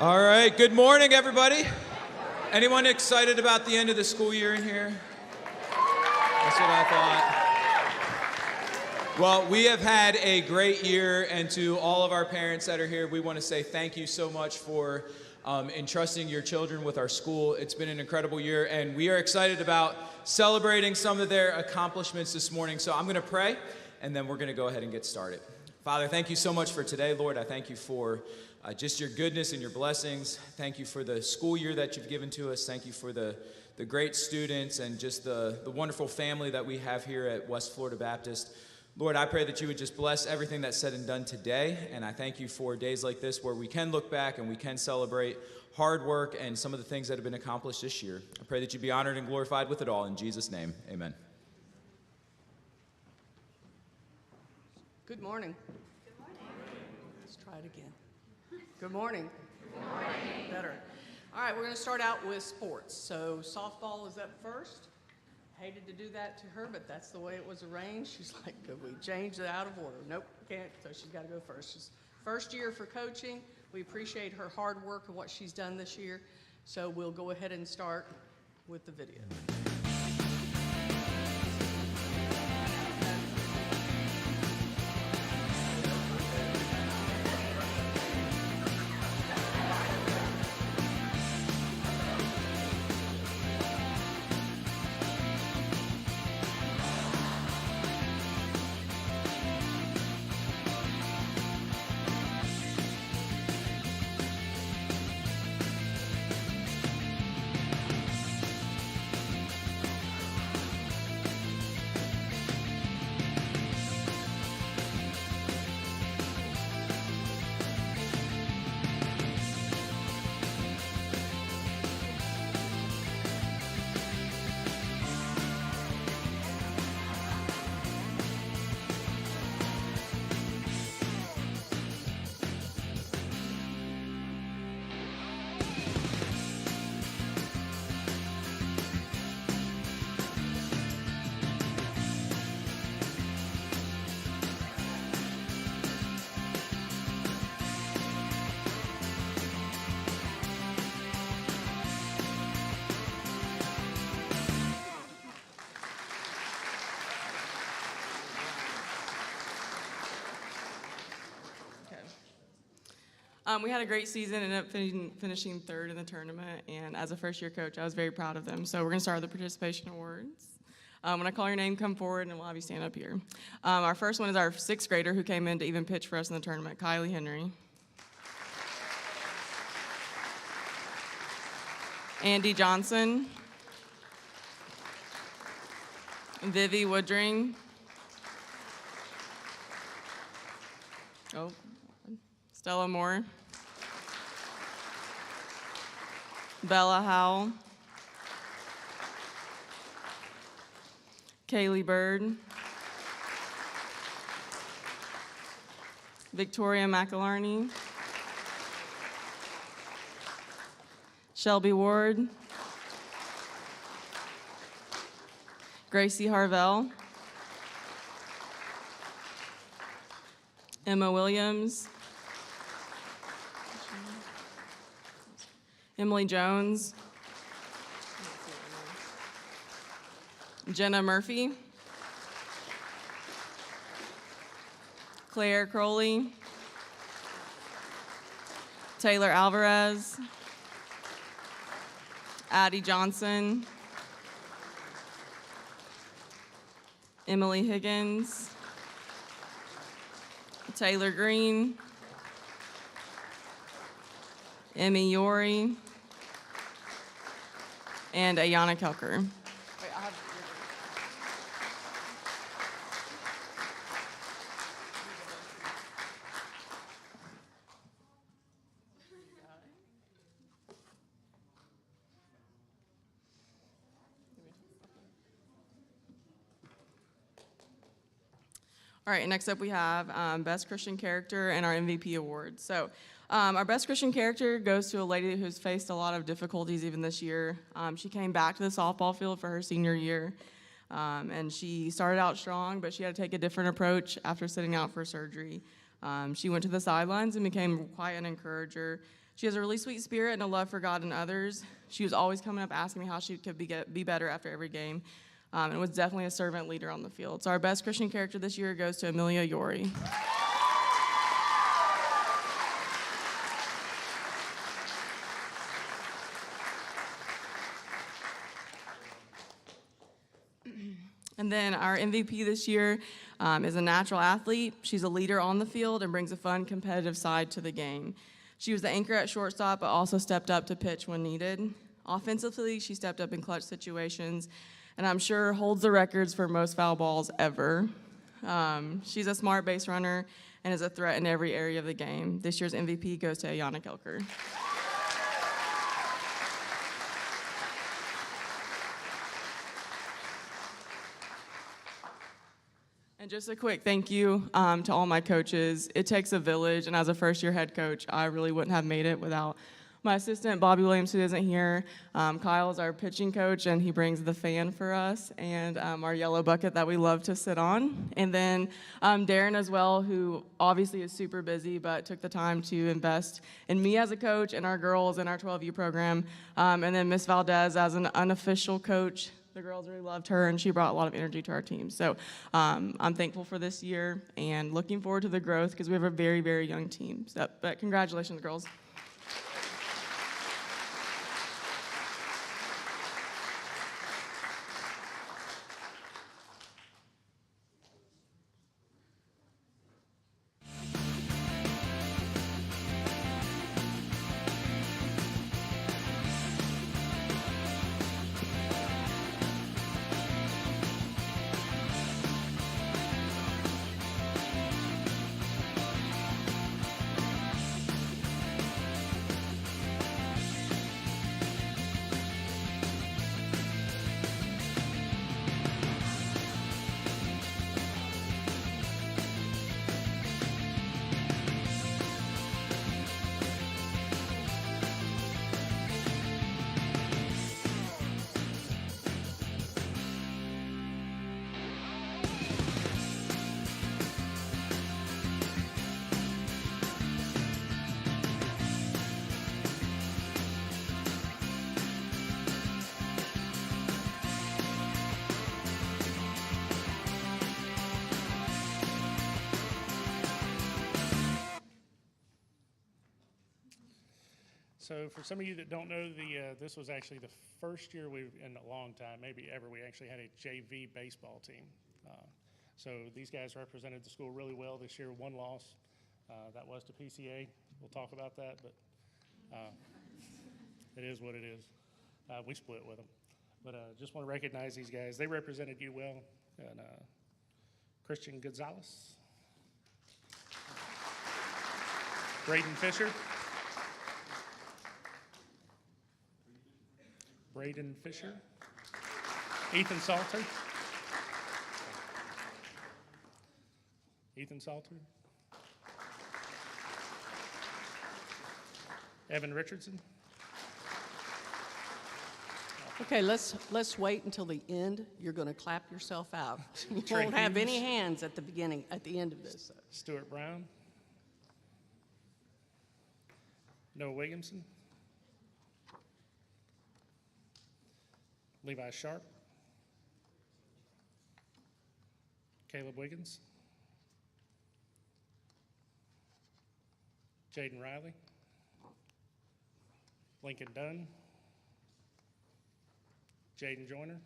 All right, good morning, everybody. Anyone excited about the end of the school year in here? That's what I thought. Well, we have had a great year, and to all of our parents that are here, we want to say thank you so much for entrusting your children with our school. It's been an incredible year, and we are excited about celebrating some of their accomplishments this morning. So I'm going to pray, and then we're going to go ahead and get started. Father, thank you so much for today, Lord. I thank you for just your goodness and your blessings. Thank you for the school year that you've given to us. Thank you for the great students and just the wonderful family that we have here at West Florida Baptist. Lord, I pray that you would just bless everything that's said and done today, and I thank you for days like this where we can look back and we can celebrate hard work and some of the things that have been accomplished this year. I pray that you be honored and glorified with it all. In Jesus' name, amen. Good morning. Good morning. Let's try it again. Good morning. Good morning. Better. All right, we're going to start out with sports. So softball is up first. Hated to do that to her, but that's the way it was arranged. She's like, could we change it out of order? Nope, can't. So she's got to go first. She's first year for coaching. We appreciate her hard work and what she's done this year. So we'll go ahead and start with the video. We had a great season, ended up finishing third in the tournament, and as a first-year coach, I was very proud of them. So we're going to start with the participation awards. When I call your name, come forward, and we'll have you stand up here. Our first one is our sixth grader who came in to even pitch for us in the tournament, Kylie Henry. Andy Johnson. Vivi Woodring. Stella Moore. Bella Howell. Kaylee Bird. Victoria McIlharney. Shelby Ward. Gracie Harvell. Emma Williams. Emily Jones. Jenna Murphy. Claire Crowley. Taylor Alvarez. Addie Johnson. Emily Higgins. Taylor Green. Emmy Yori. And Ayana Kelker. Wait, I have... All right, next up we have Best Christian Character and our MVP award. So our Best Christian Character goes to a lady who's faced a lot of difficulties even this year. She came back to the softball field for her senior year, and she started out strong, but she had to take a different approach after sitting out for surgery. She went to the sidelines and became quite an encourager. She has a really sweet spirit and a love for God and others. She was always coming up asking me how she could be better after every game, and was definitely a servant leader on the field. So our best Christian character this year goes to Amelia Yori. And then our MVP this year is a natural athlete. She's a leader on the field and brings a fun, competitive side to the game. She was the anchor at shortstop, but also stepped up to pitch when needed. Offensively, she stepped up in clutch situations, and I'm sure holds the records for most foul balls ever. She's a smart base runner and is a threat in every area of the game. This year's MVP goes to Ayana Kelker. And just a quick thank you to all my coaches. It takes a village, and as a first-year head coach, I really wouldn't have made it without my assistant, Bobby Williams, who isn't here. Kyle is our pitching coach, and he brings the fan for us, and our yellow bucket that we love to sit on. And then Darren as well, who obviously is super busy, but took the time to invest in me as a coach and our girls in our 12U program. And then Miss Valdez as an unofficial coach. The girls really loved her, and she brought a lot of energy to our team. So I'm thankful for this year and looking forward to the growth because we have a very, very young team. So, but congratulations, girls. So for some of you that don't know, this was actually the first year we've, in a long time, maybe ever, we actually had a JV baseball team. So these guys represented the school really well this year. One loss, that was to PCA. We'll talk about that, but it is what it is. We split with them. But just want to recognize these guys. They represented you well. And Christian Gonzalez, Braden Fisher, Braden Fisher, Ethan Salter, Evan Richardson. Okay, let's wait until the end. You're going to clap yourself out. You won't have any hands at the beginning, at the end of this. Stuart Brown, Noah Williamson, Levi Sharp, Caleb Wiggins, Jaden Riley, Lincoln Dunn, Jaden Joyner,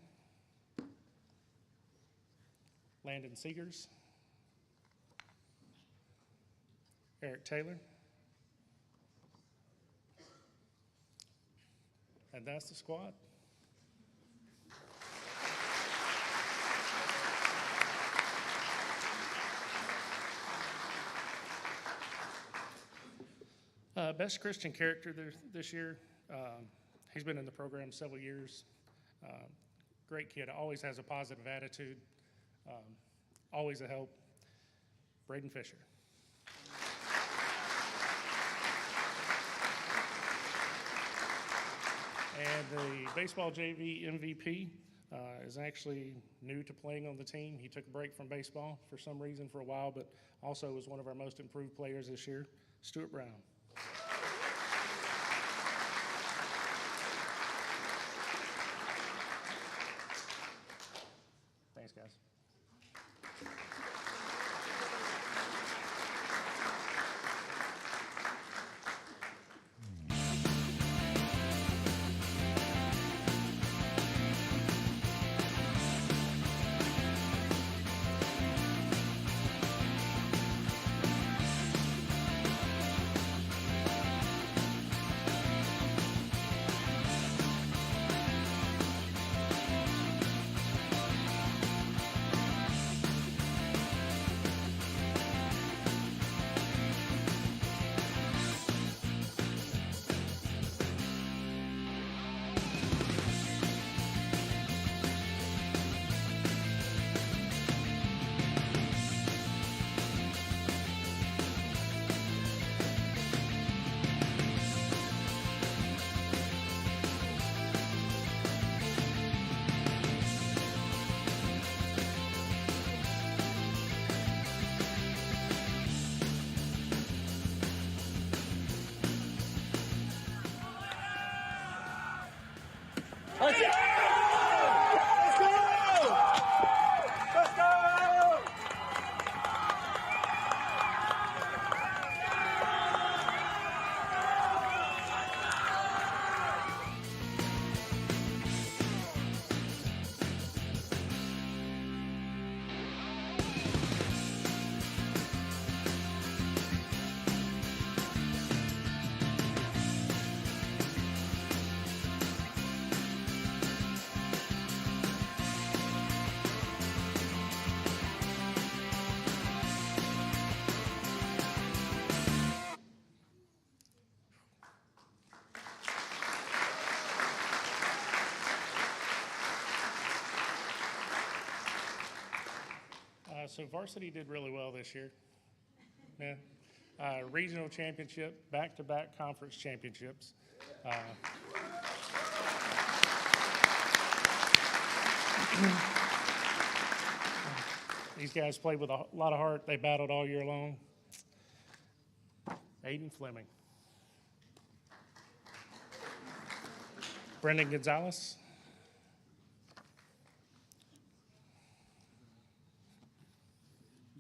Landon Seegers, Eric Taylor, and that's the squad. Best Christian character this year. He's been in the program several years. Great kid, always has a positive attitude, always a help. Braden Fisher. And the baseball JV MVP is actually new to playing on the team. He took a break from baseball for some reason for a while, but also was one of our most improved players this year, Stuart Brown. So varsity did really well this year. Yeah. Regional championship, back-to-back conference championships. These guys played with a lot of heart. They battled all year long. Aiden Fleming. Brendan Gonzalez.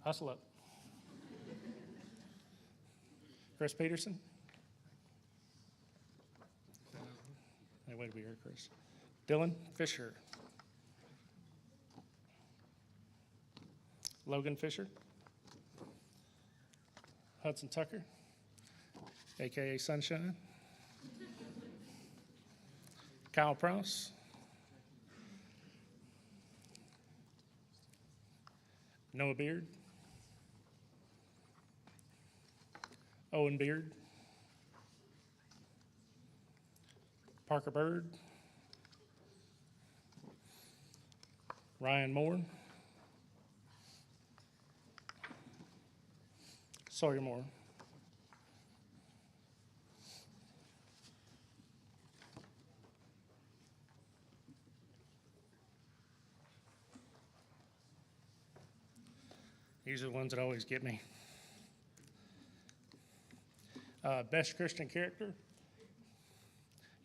Hustle up. Chris Peterson. Hey, way to be here, Chris. Dylan Fisher. Logan Fisher. Hudson Tucker, a.k.a. Sunshine. Kyle Prouse. Noah Beard. Owen Beard. Parker Bird. Ryan Moore. Sawyer Moore. These are the ones that always get me. Best Christian character.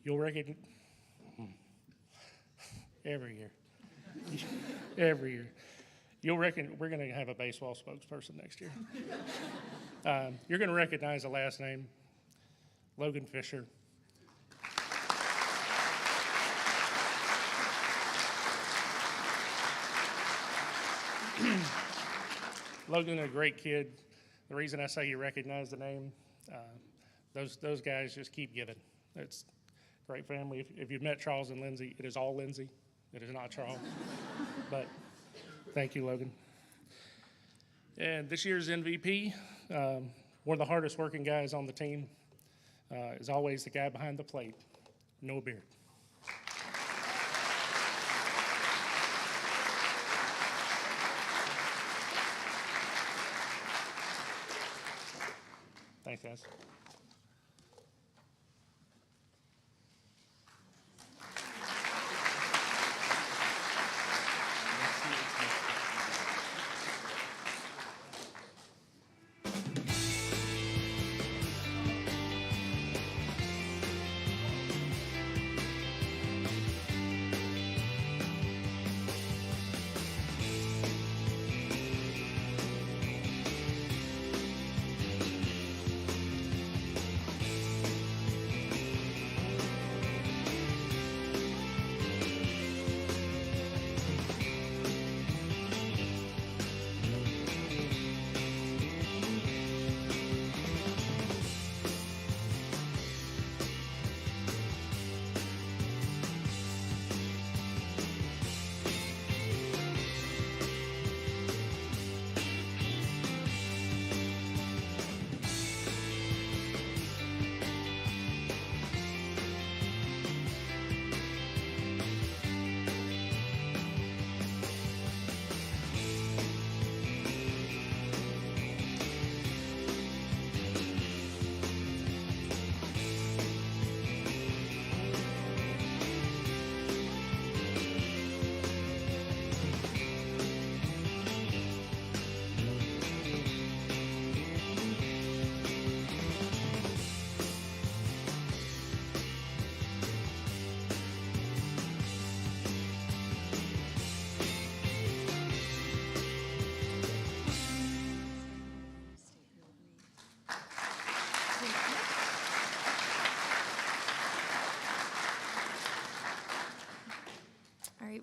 You'll recognize every year. Every year. You'll reckon we're going to have a baseball spokesperson next year. You're going to recognize the last name, Logan Fisher. Logan, a great kid. The reason I say you recognize the name, those guys just keep giving. It's a great family. If you've met Charles and Lindsay, it is all Lindsay. It is not Charles. But thank you, Logan. And this year's MVP, one of the hardest working guys on the team, is always the guy behind the plate, Noah Beard. Thanks, guys.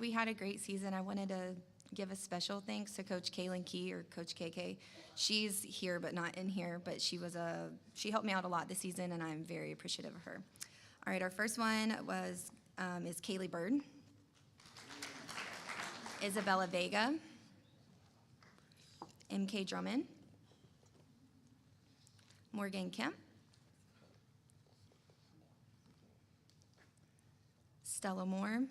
We had a great season. I wanted to give a special thanks to Coach Kaylin Key, or Coach KK. She's here but not in here, but she helped me out a lot this season, and I'm very appreciative of her. All right, our first one is Kaylee Bird, Isabella Vega, MK Drummond, Morgan Kemp, Stella Moore,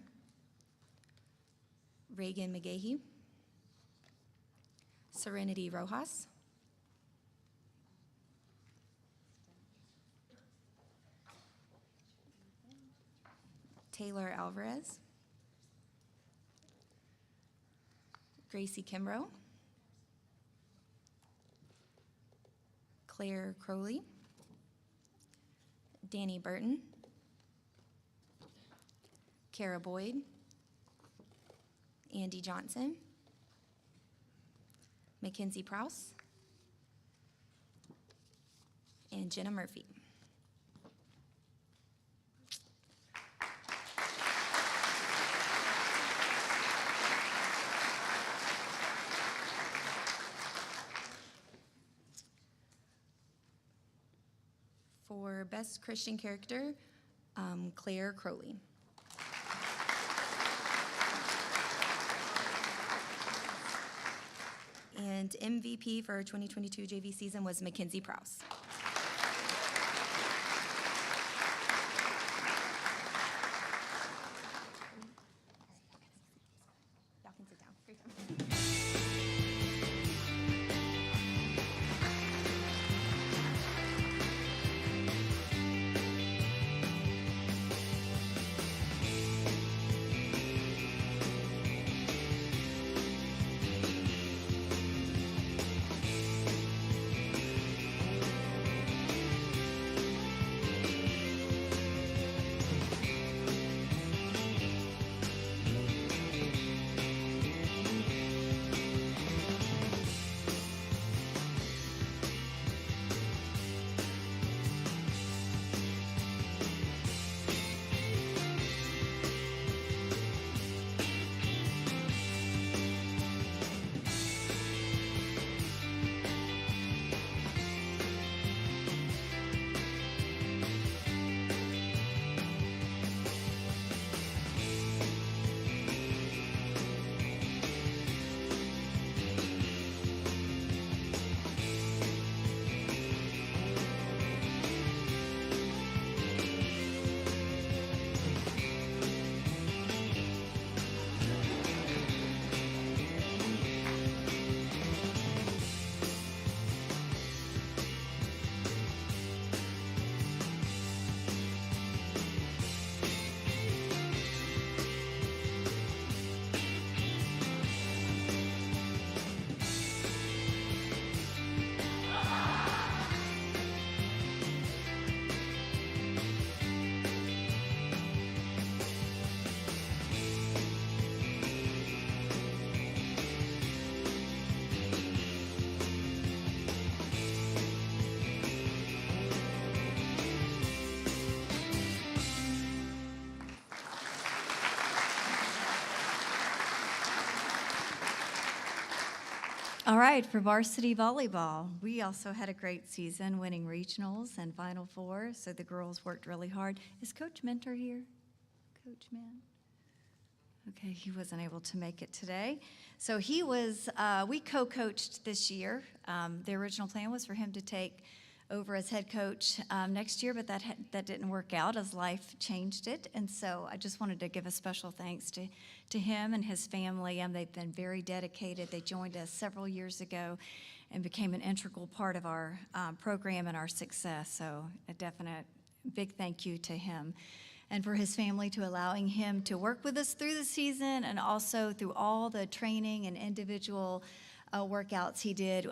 Reagan McGahee, Serenity Rojas. Taylor Alvarez. Gracie Kimbrough. Claire Crowley. Danny Burton. Kara Boyd. Andy Johnson. Mackenzie Prowse. And Jenna Murphy. For Best Christian Character, Claire Crowley. And MVP for our 2022 JV season was Mackenzie Prowse. Y'all can sit down. Great job. All right, for varsity volleyball, we also had a great season, winning regionals and Final Four, so the girls worked really hard. Is Coach Mentor here? Coach Man? Okay, he wasn't able to make it today. So he was, we co-coached this year. The original plan was for him to take over as head coach next year, but that didn't work out as life changed it. And so I just wanted to give a special thanks to him and his family. They've been very dedicated. They joined us several years ago and became an integral part of our program and our success. So a definite big thank you to him. And for his family to allowing him to work with us through the season and also through all the training and individual workouts he did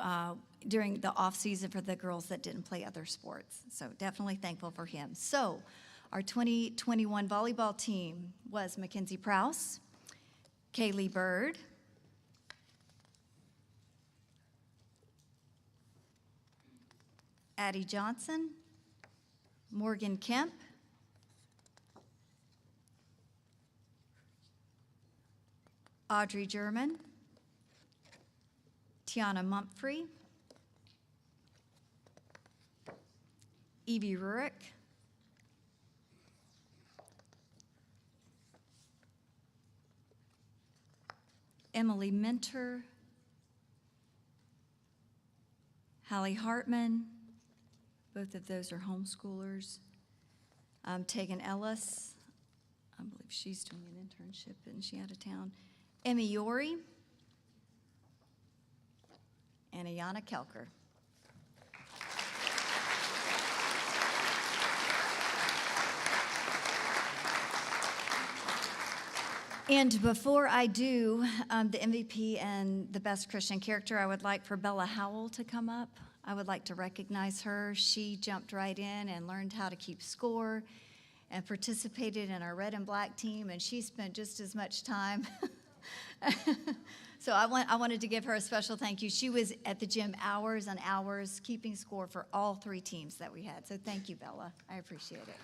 during the off season for the girls that didn't play other sports. So definitely thankful for him. So our 2021 volleyball team was Mackenzie Prowse, Kaylee Bird, Addie Johnson, Morgan Kemp, Audrey German, Tiana Mumphrey, Evie Rurik, Emily Minter, Hallie Hartman, both of those are homeschoolers, Tegan Ellis, I believe she's doing an internship, isn't she, out of town, Emmy Yori, and Ayana Kelker. And before I do the MVP and the Best Christian Character, I would like for Bella Howell to come up. I would like to recognize her. She jumped right in and learned how to keep score and participated in our red and black team, and she spent just as much time. So I wanted to give her a special thank you. She was at the gym hours and hours keeping score for all 3 teams that we had. So thank you, Bella. I appreciate it.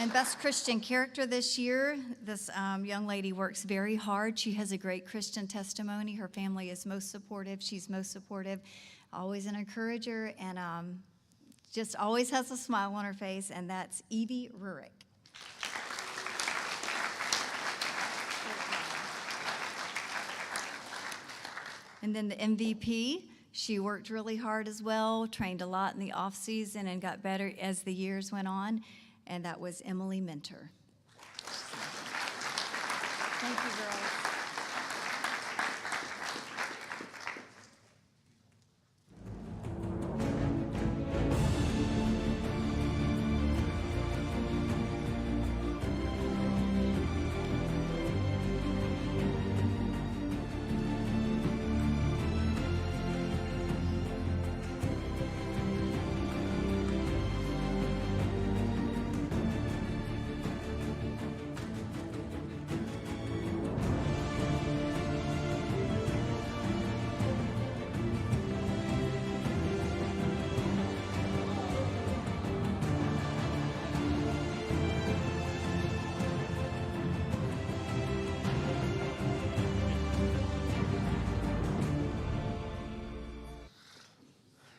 And Best Christian Character this year, this young lady works very hard. She has a great Christian testimony. Her family is most supportive. She's most supportive, always an encourager, and just always has a smile on her face, and that's Evie Rurik. And then the MVP, she worked really hard as well, trained a lot in the off season, and got better as the years went on. And that was Emily Minter. Thank you, girls.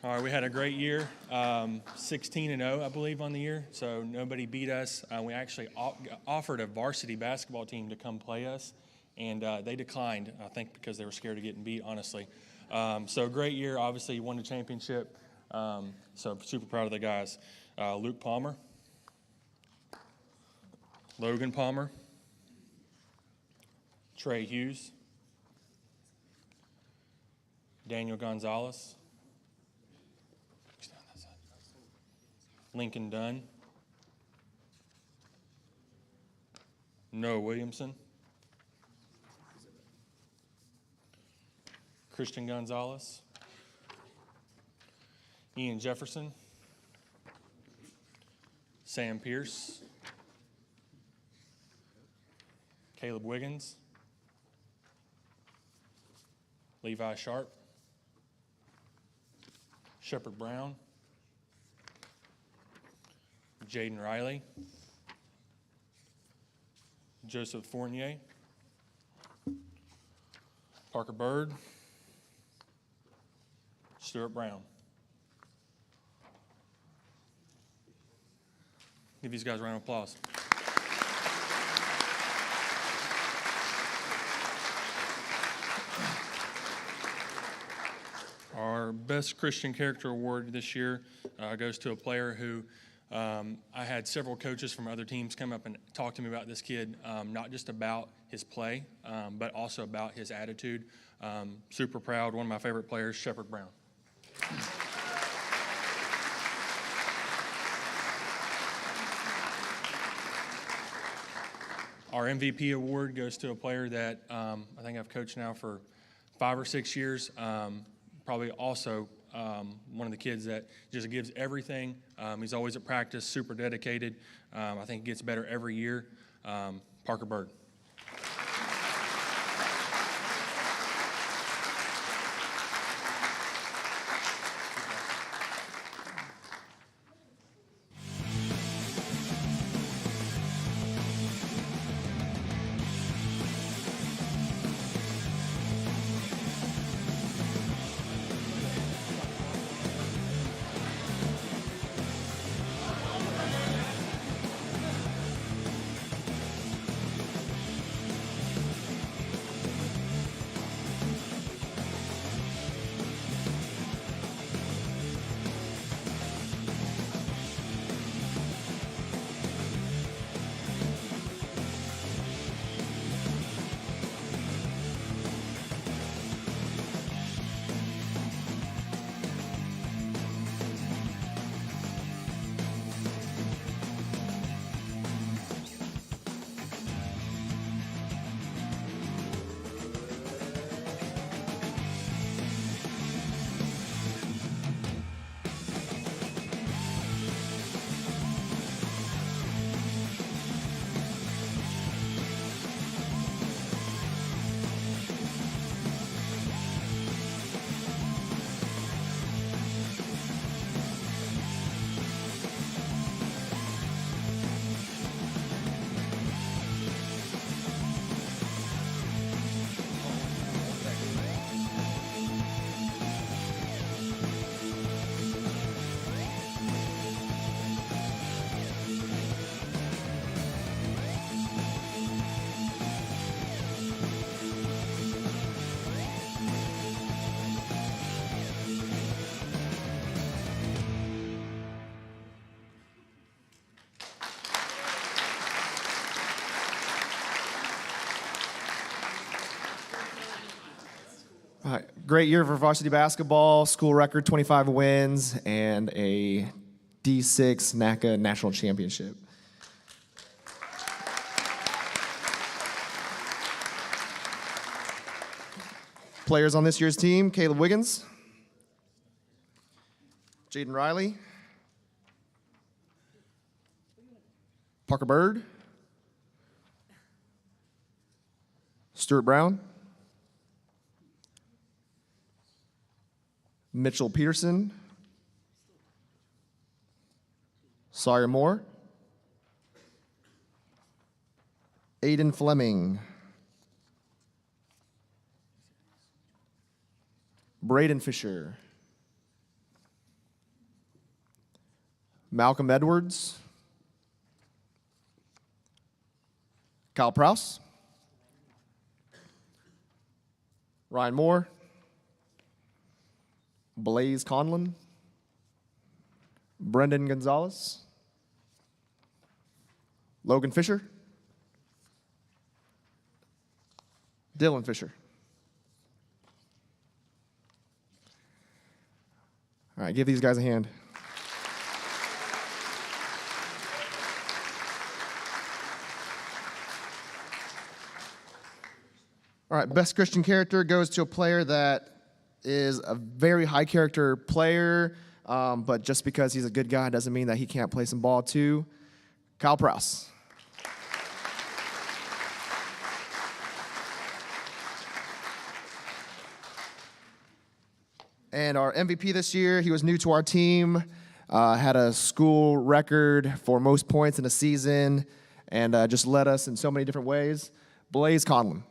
All right, we had a great year, 16-0, I believe, on the year, so nobody beat us. We actually offered a varsity basketball team to come play us, and they declined, I think because they were scared of getting beat, honestly. So great year, obviously won the championship, so super proud of the guys. Luke Palmer, Logan Palmer, Trey Hughes, Daniel Gonzalez, Lincoln Dunn, Noah Williamson, Christian Gonzalez, Ian Jefferson, Sam Pierce, Caleb Wiggins, Levi Sharp, Shepard Brown, Jaden Riley, Joseph Fournier, Parker Bird, Stuart Brown. Give these guys a round of applause. Our Best Christian Character Award this year goes to a player who I had several coaches from other teams come up and talk to me about this kid, not just about his play, but also about his attitude. Super proud. One of my favorite players, Shepard Brown. Our MVP award goes to a player that I think I've coached now for 5 or 6 years. Probably also one of the kids that just gives everything. He's always at practice, super dedicated. I think he gets better every year. Parker Bird. Great year for varsity basketball, school record 25 wins, and a D6 NACA national championship. Players on this year's team: Caleb Wiggins, Jaden Riley, Parker Bird, Stuart Brown, Mitchell Peterson, Sawyer Moore, Aiden Fleming, Braden Fisher, Malcolm Edwards, Kyle Prouse, Ryan Moore, Blaze Conlon, Brendan Gonzalez, Logan Fisher, Dylan Fisher. All right, give these guys a hand. All right, best Christian character goes to a player that is a very high character player, but just because he's a good guy doesn't mean that he can't play some ball too. Kyle Prouse. And our MVP this year, he was new to our team, had a school record for most points in a season, and just led us in so many different ways. Blaze Conlon.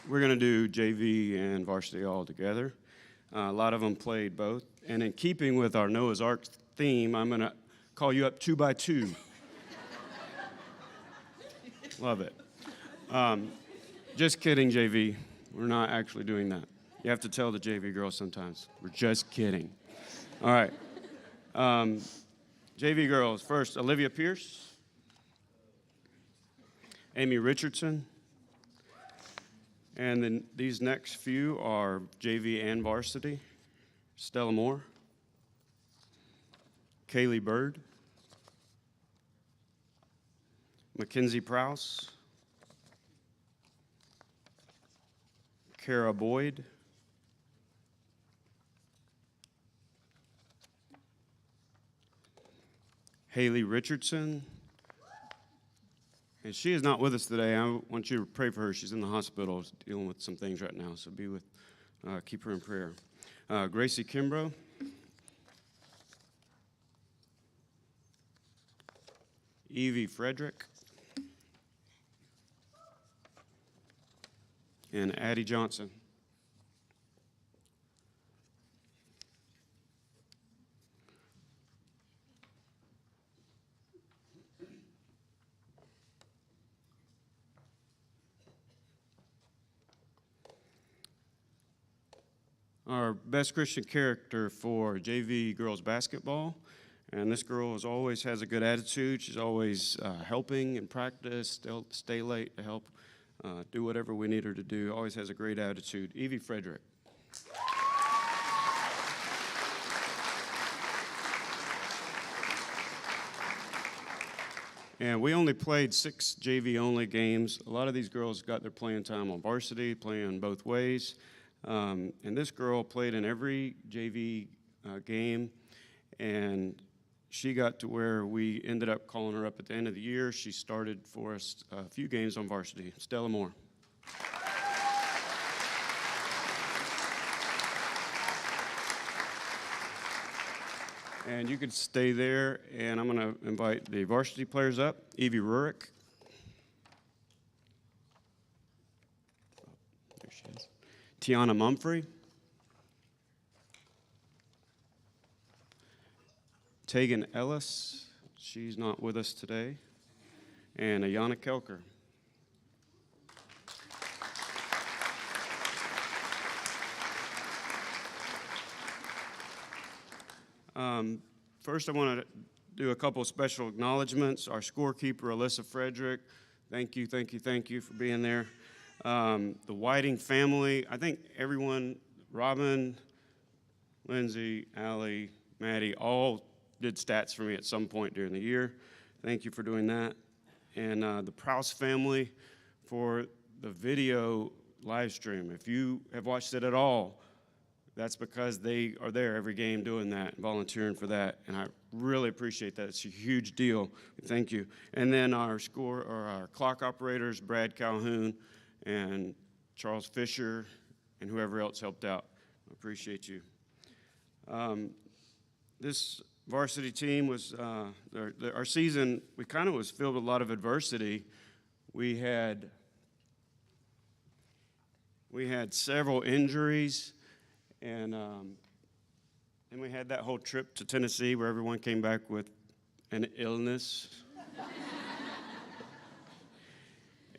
We're going to do JV and varsity all together. A lot of them played both. And in keeping with our Noah's Ark theme, I'm going to call you up 2 by 2. Love it. Just kidding, JV. We're not actually doing that. You have to tell the JV girls sometimes. We're just kidding. All right. JV girls, first, Olivia Pierce, Amy Richardson, and then these next few are JV and varsity. Stella Moore, Kaylee Bird, Mackenzie Prowse, Kara Boyd, Haley Richardson, and she is not with us today. I want you to pray for her. She's in the hospital dealing with some things right now, so keep her in prayer. Gracie Kimbrough, Evie Frederick, and Addie Johnson. Our best Christian character for JV girls basketball, and this girl always has a good attitude. She's always helping in practice, stay late to help do whatever we need her to do. Always has a great attitude. Evie Frederick. And we only played 6 JV-only games. A lot of these girls got their playing time on varsity, playing both ways. And this girl played in every JV game, and she got to where we ended up calling her up at the end of the year. She started for us a few games on varsity. Stella Moore. And you could stay there, and I'm going to invite the varsity players up. Evie Rurik. There she is. Tiana Mumphrey. Tegan Ellis. She's not with us today. And Ayana Kelker. First, I want to do a couple of special acknowledgments. Our scorekeeper, Alyssa Frederick, thank you for being there. The Whiting family, I think everyone, Robin, Lindsay, Allie, Maddie, all did stats for me at some point during the year. Thank you for doing that. And the Prowse family for the video live stream. If you have watched it at all, that's because they are there every game doing that, volunteering for that, and I really appreciate that. It's a huge deal. Thank you. And then our clock operators, Brad Calhoun and Charles Fisher, and whoever else helped out. I appreciate you. This varsity team was, our season, we kind of was filled with a lot of adversity. We had several injuries. And we had that whole trip to Tennessee where everyone came back with an illness.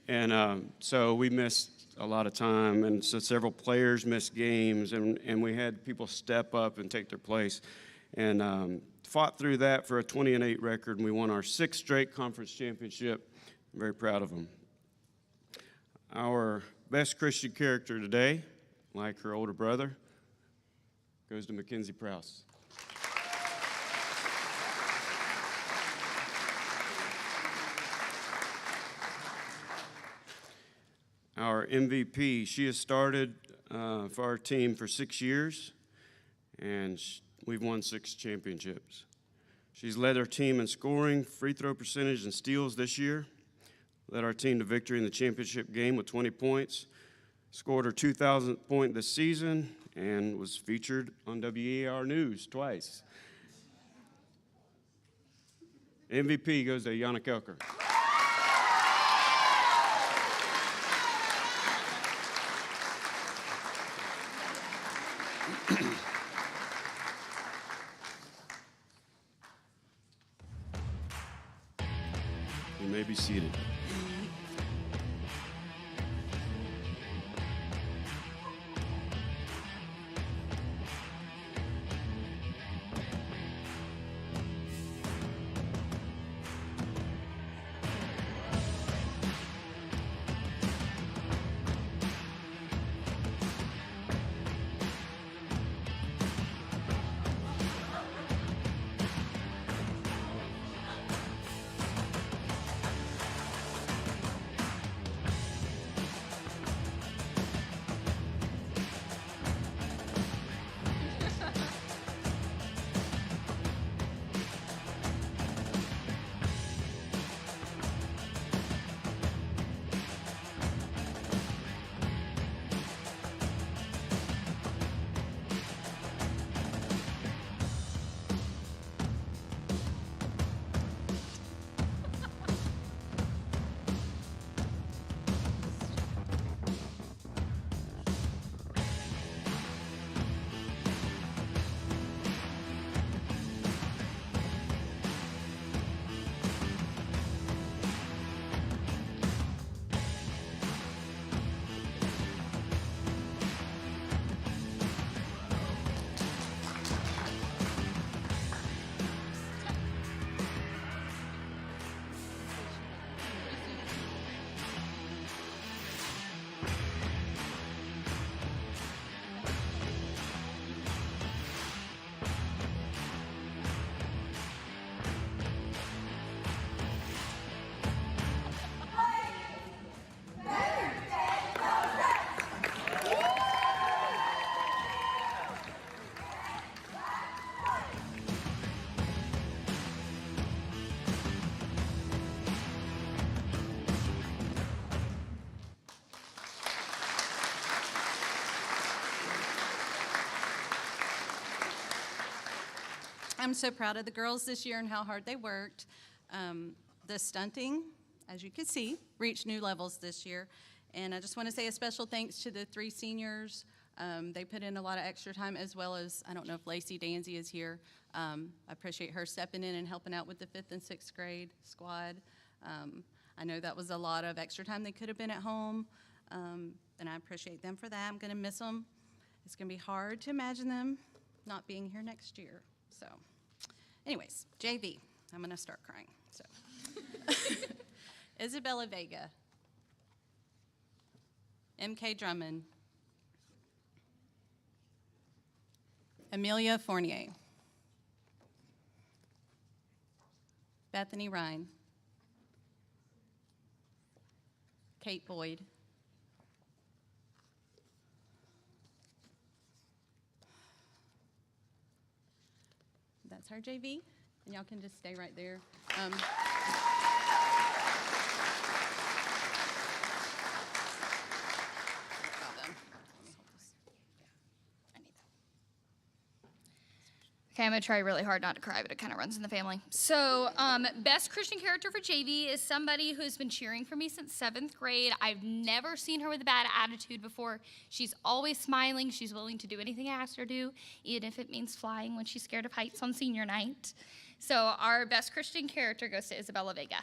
And so we missed a lot of time, and so several players missed games, and we had people step up and take their place. And fought through that for a 20-8 record, and we won our 6th straight conference championship. I'm very proud of them. Our best Christian character today, like her older brother, goes to Mackenzie Prowse. Our MVP, she has started for our team for 6 years, and we've won 6 championships. She's led our team in scoring, free throw percentage, and steals this year. Led our team to victory in the championship game with 20 points. Scored her 2,000th point this season, and was featured on WEAR News twice. MVP goes to Yana Kelker. You may be seated. I'm so proud of the girls this year and how hard they worked. The stunting, as you can see, reached new levels this year. And I just want to say a special thanks to the 3 seniors. They put in a lot of extra time, as well as, I don't know if Lacey Danzy is here. I appreciate her stepping in and helping out with the 5th and 6th grade squad. I know that was a lot of extra time they could have been at home, and I appreciate them for that. I'm going to miss them. It's going to be hard to imagine them not being here next year. So, anyways, JV. I'm going to start crying. So, Isabella Vega, MK Drummond, Amelia Fournier, Bethany Ryan, Kate Boyd, that's our JV, and y'all can just stay right there. Okay, I'm gonna try really hard not to cry, but it kind of runs in the family. So, best Christian character for JV is somebody who's been cheering for me since 7th grade. I've never seen her with a bad attitude before. She's always smiling. She's willing to do anything I ask her to do, even if it means flying when she's scared of heights on senior night. So, our best Christian character goes to Isabella Vega.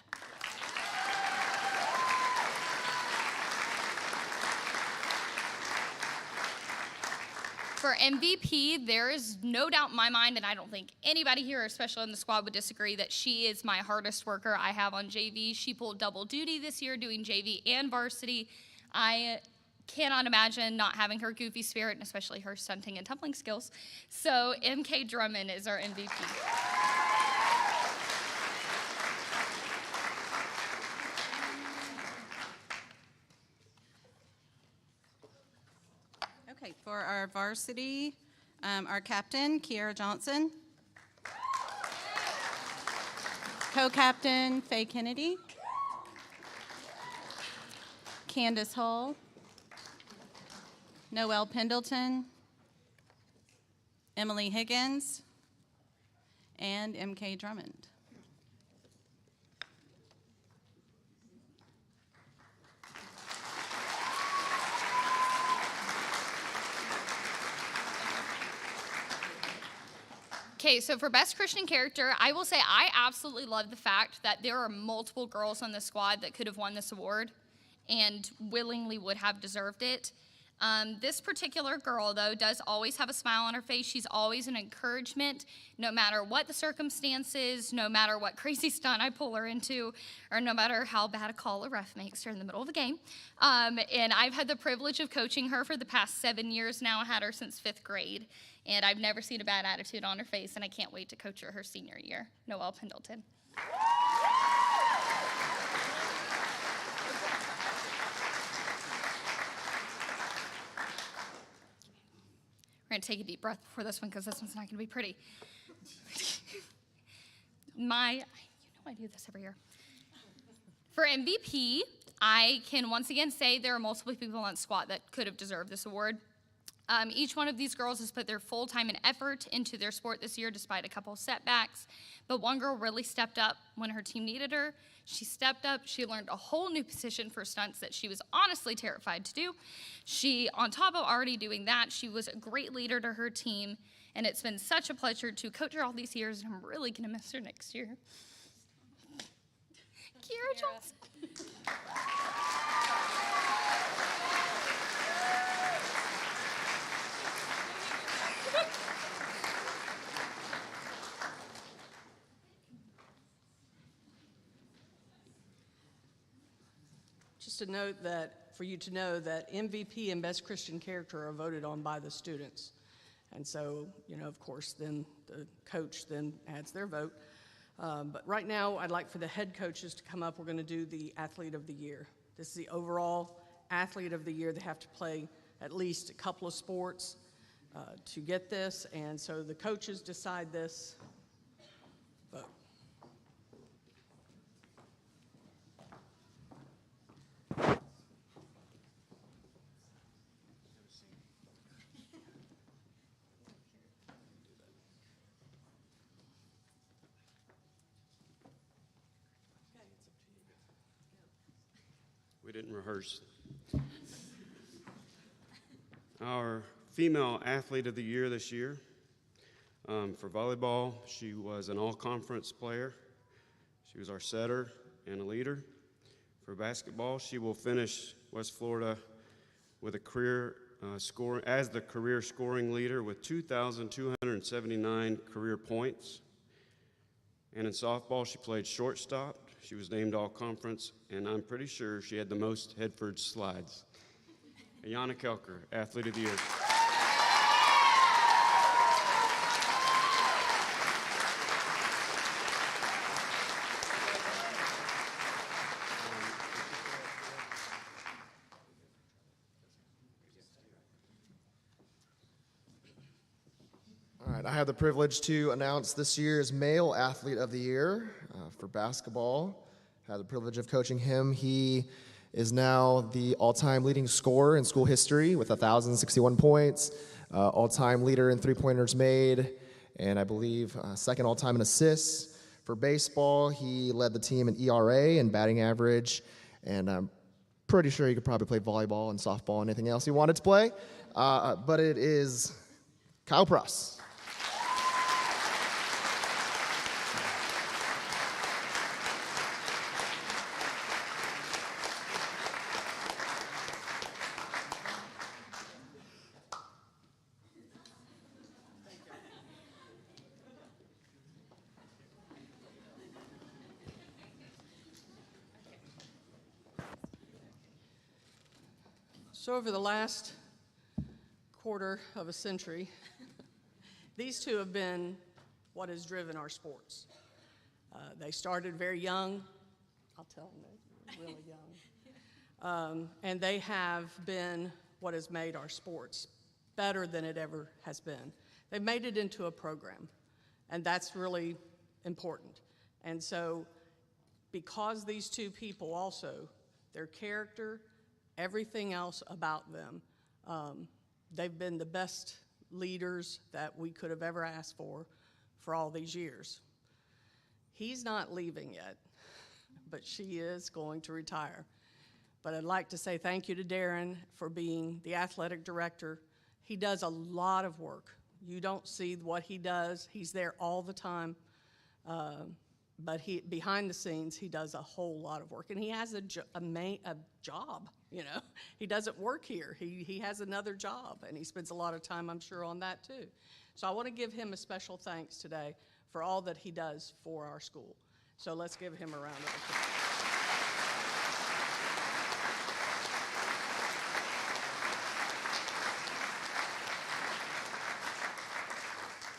For MVP, there is no doubt in my mind, and I don't think anybody here, especially in the squad, would disagree, that she is my hardest worker I have on JV. She pulled double duty this year doing JV and varsity. I cannot imagine not having her goofy spirit, and especially her stunting and tumbling skills. So MK Drummond is our MVP. Okay, for our varsity, our captain, Kiara Johnson. Co-captain, Faye Kennedy. Candace Hull. Noelle Pendleton. Emily Higgins. And MK Drummond. Okay, so for best Christian character, I will say I absolutely love the fact that there are multiple girls on the squad that could have won this award and willingly would have deserved it. This particular girl, though, does always have a smile on her face. She's always an encouragement, no matter what the circumstances, no matter what crazy stunt I pull her into, or no matter how bad a call a ref makes her in the middle of a game. And I've had the privilege of coaching her for the past 7 years now. I had her since 5th grade, and I've never seen a bad attitude on her face, and I can't wait to coach her senior year. Noelle Pendleton. We're going to take a deep breath before this one because this one's not going to be pretty. You know I do this every year. For MVP, I can once again say there are multiple people on the squad that could have deserved this award. Each one of these girls has put their full time and effort into their sport this year despite a couple of setbacks. But one girl really stepped up when her team needed her. She stepped up. She learned a whole new position for stunts that she was honestly terrified to do. She, on top of already doing that, she was a great leader to her team. And it's been such a pleasure to coach her all these years, and I'm really going to miss her next year. Kiara Johnson. Just a note that, for you to know that MVP and Best Christian Character are voted on by the students. And so, of course, then the coach then adds their vote. But right now, I'd like for the head coaches to come up. We're going to do the Athlete of the Year. This is the overall Athlete of the Year. They have to play at least a couple of sports to get this. And so the coaches decide this vote. didn't rehearse. Our female athlete of the year this year, for volleyball, she was an all-conference player. She was our setter and a leader. For basketball, she will finish West Florida with a career as the career scoring leader with 2,279 career points. And in softball, she played shortstop. She was named all-conference, and I'm pretty sure she had the most Headford slides. Ayana Kelker, Athlete of the Year. All right, I have the privilege to announce this year's Male Athlete of the Year for basketball. I had the privilege of coaching him. He is now the all-time leading scorer in school history with 1,061 points, all-time leader in three-pointers made, and I believe second all-time in assists. For baseball, he led the team in ERA and batting average, and I'm pretty sure he could probably play volleyball and softball and anything else he wanted to play. But it is Kyle Pruss. So over the last quarter of a century, these two have been what has driven our sports. They started very young. I'll tell them they're really young. And they have been what has made our sports better than it ever has been. They've made it into a program, and that's really important. And so because these two people also, their character, everything else about them, they've been the best leaders that we could have ever asked for all these years. He's not leaving yet, but she is going to retire. But I'd like to say thank you to Darren for being the athletic director. He does a lot of work. You don't see what he does. He's there all the time. But behind the scenes, he does a whole lot of work. And he has a job, you know. He doesn't work here. He has another job, and he spends a lot of time, I'm sure, on that too. So I want to give him a special thanks today for all that he does for our school. So let's give him a round of applause.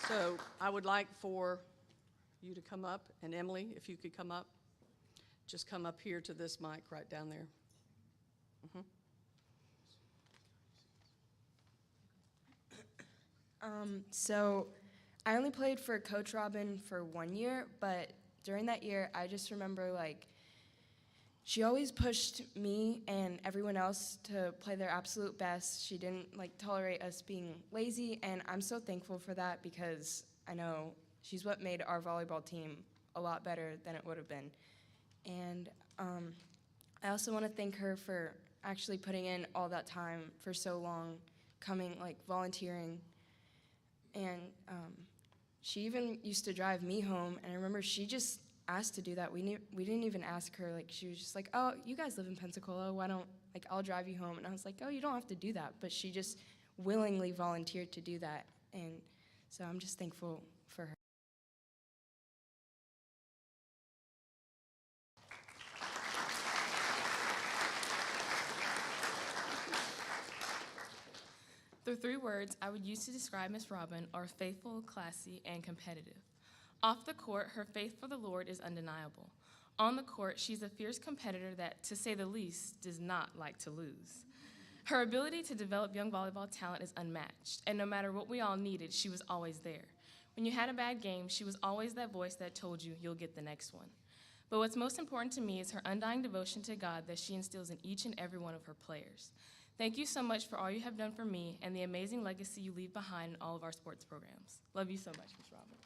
So I would like for you to come up, and Emily, if you could come up, just come up here to this mic right down there. So I only played for Coach Robin for 1 year, but during that year, I just remember, like, she always pushed me and everyone else to play their absolute best. She didn't, like, tolerate us being lazy, and I'm so thankful for that because I know she's what made our volleyball team a lot better than it would have been. And I also want to thank her for actually putting in all that time for so long, coming, like, volunteering. And she even used to drive me home, and I remember she just asked to do that. We didn't even ask her. Like, she was just like, oh, you guys live in Pensacola, why don't, like, I'll drive you home. And I was like, oh, you don't have to do that. But she just willingly volunteered to do that. And so I'm just thankful for her. The three words I would use to describe Miss Robin are faithful, classy, and competitive. Off the court, her faith for the Lord is undeniable. On the court, she's a fierce competitor that, to say the least, does not like to lose. Her ability to develop young volleyball talent is unmatched, and no matter what we all needed, she was always there. When you had a bad game, she was always that voice that told you you'll get the next one. But what's most important to me is her undying devotion to God that she instills in each and every one of her players. Thank you so much for all you have done for me and the amazing legacy you leave behind in all of our sports programs. Love you so much, Ms. Robin.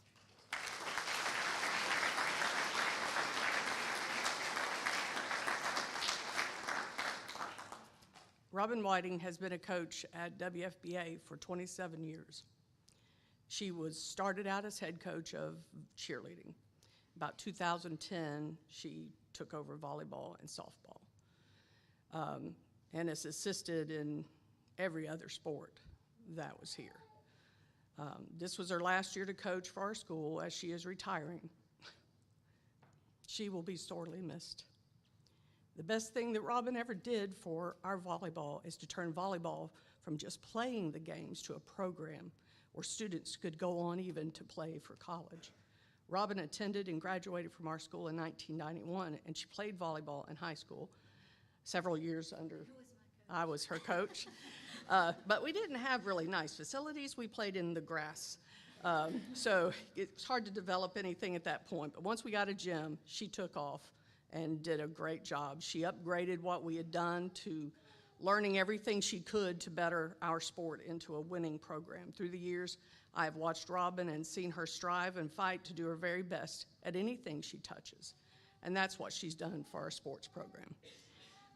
Robin Whiting has been a coach at WFBA for 27 years. She started out as head coach of cheerleading. About 2010, she took over volleyball and softball, and has assisted in every other sport that was here. This was her last year to coach for our school as she is retiring. She will be sorely missed. The best thing that Robin ever did for our volleyball is to turn volleyball from just playing the games to a program where students could go on even to play for college. Robin attended and graduated from our school in 1991, and she played volleyball in high school several years under. I was her coach. But we didn't have really nice facilities. We played in the grass. So it's hard to develop anything at that point. But once we got a gym, she took off and did a great job. She upgraded what we had done to learning everything she could to better our sport into a winning program. Through the years, I have watched Robin and seen her strive and fight to do her very best at anything she touches. And that's what she's done for our sports program.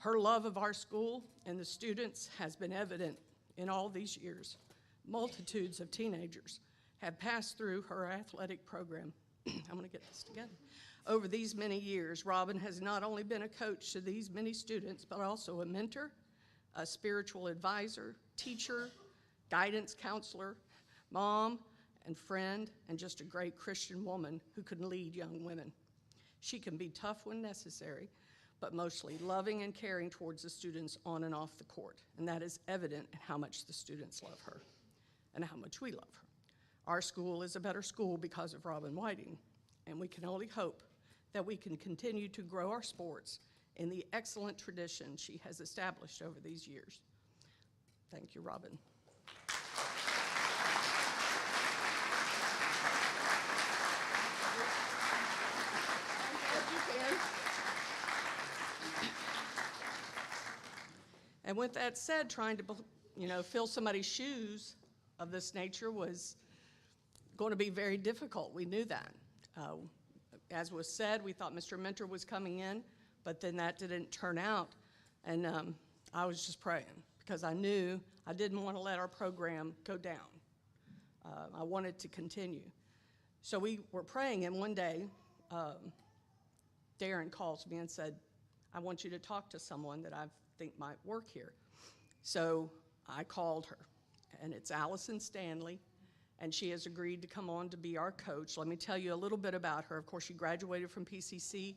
Her love of our school and the students has been evident in all these years. Multitudes of teenagers have passed through her athletic program. I'm going to get this together. Over these many years, Robin has not only been a coach to these many students, but also a mentor, a spiritual advisor, teacher, guidance counselor, mom, and friend, and just a great Christian woman who can lead young women. She can be tough when necessary, but mostly loving and caring towards the students on and off the court. And that is evident in how much the students love her and how much we love her. Our school is a better school because of Robin Whiting, and we can only hope that we can continue to grow our sports in the excellent tradition she has established over these years. Thank you, Robin. And with that said, trying to, fill somebody's shoes of this nature was going to be very difficult. We knew that. As was said, we thought Mr. Mentor was coming in, but then that didn't turn out. And I was just praying because I knew I didn't want to let our program go down. I wanted to continue. So we were praying, and one day, Darren calls me and said, I want you to talk to someone that I think might work here. So I called her, and it's Allison Stanley, and she has agreed to come on to be our coach. Let me tell you a little bit about her. Of course, she graduated from PCC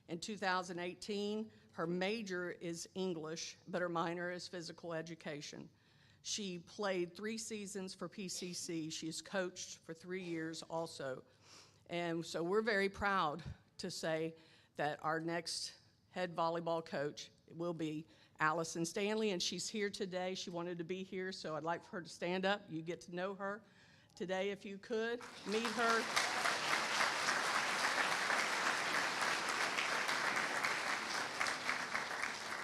in 2018. Her major is English, but her minor is physical education. She played 3 seasons for PCC. She's coached for 3 years also. And so we're very proud to say that our next head volleyball coach will be Allison Stanley, and she's here today. She wanted to be here, so I'd like for her to stand up. You get to know her today if you could. Meet her.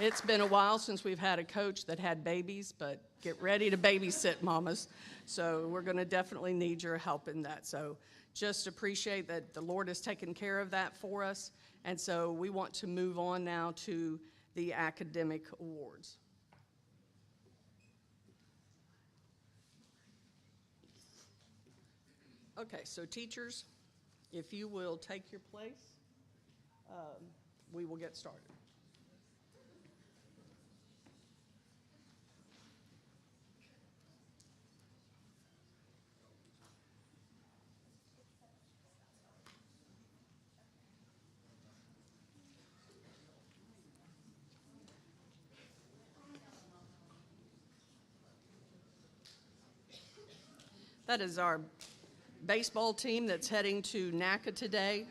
It's been a while since we've had a coach that had babies, but get ready to babysit mamas. So we're going to definitely need your help in that. So just appreciate that the Lord has taken care of that for us. And so we want to move on now to the academic awards. Okay, so teachers, if you will take your place, we will get started. That is our baseball team that's heading to NACA today.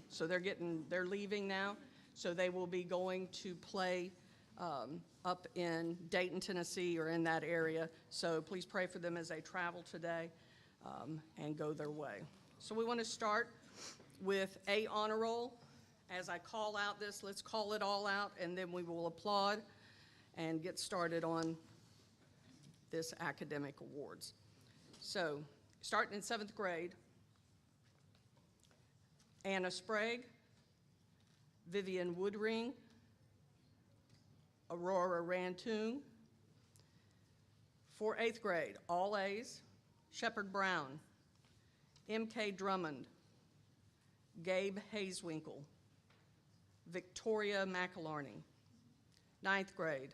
So they're leaving now. So they will be going to play up in Dayton, Tennessee, or in that area. So please pray for them as they travel today and go their way. So we want to start with A honor roll. As I call out this, let's call it all out, and then we will applaud and get started on this academic awards. So, starting in 7th grade, Anna Sprague, Vivian Woodring, Aurora Rantoon, For 8th grade, all A's, Shepard Brown, M.K. Drummond, Gabe Hazewinkle, Victoria McElarney. 9th grade,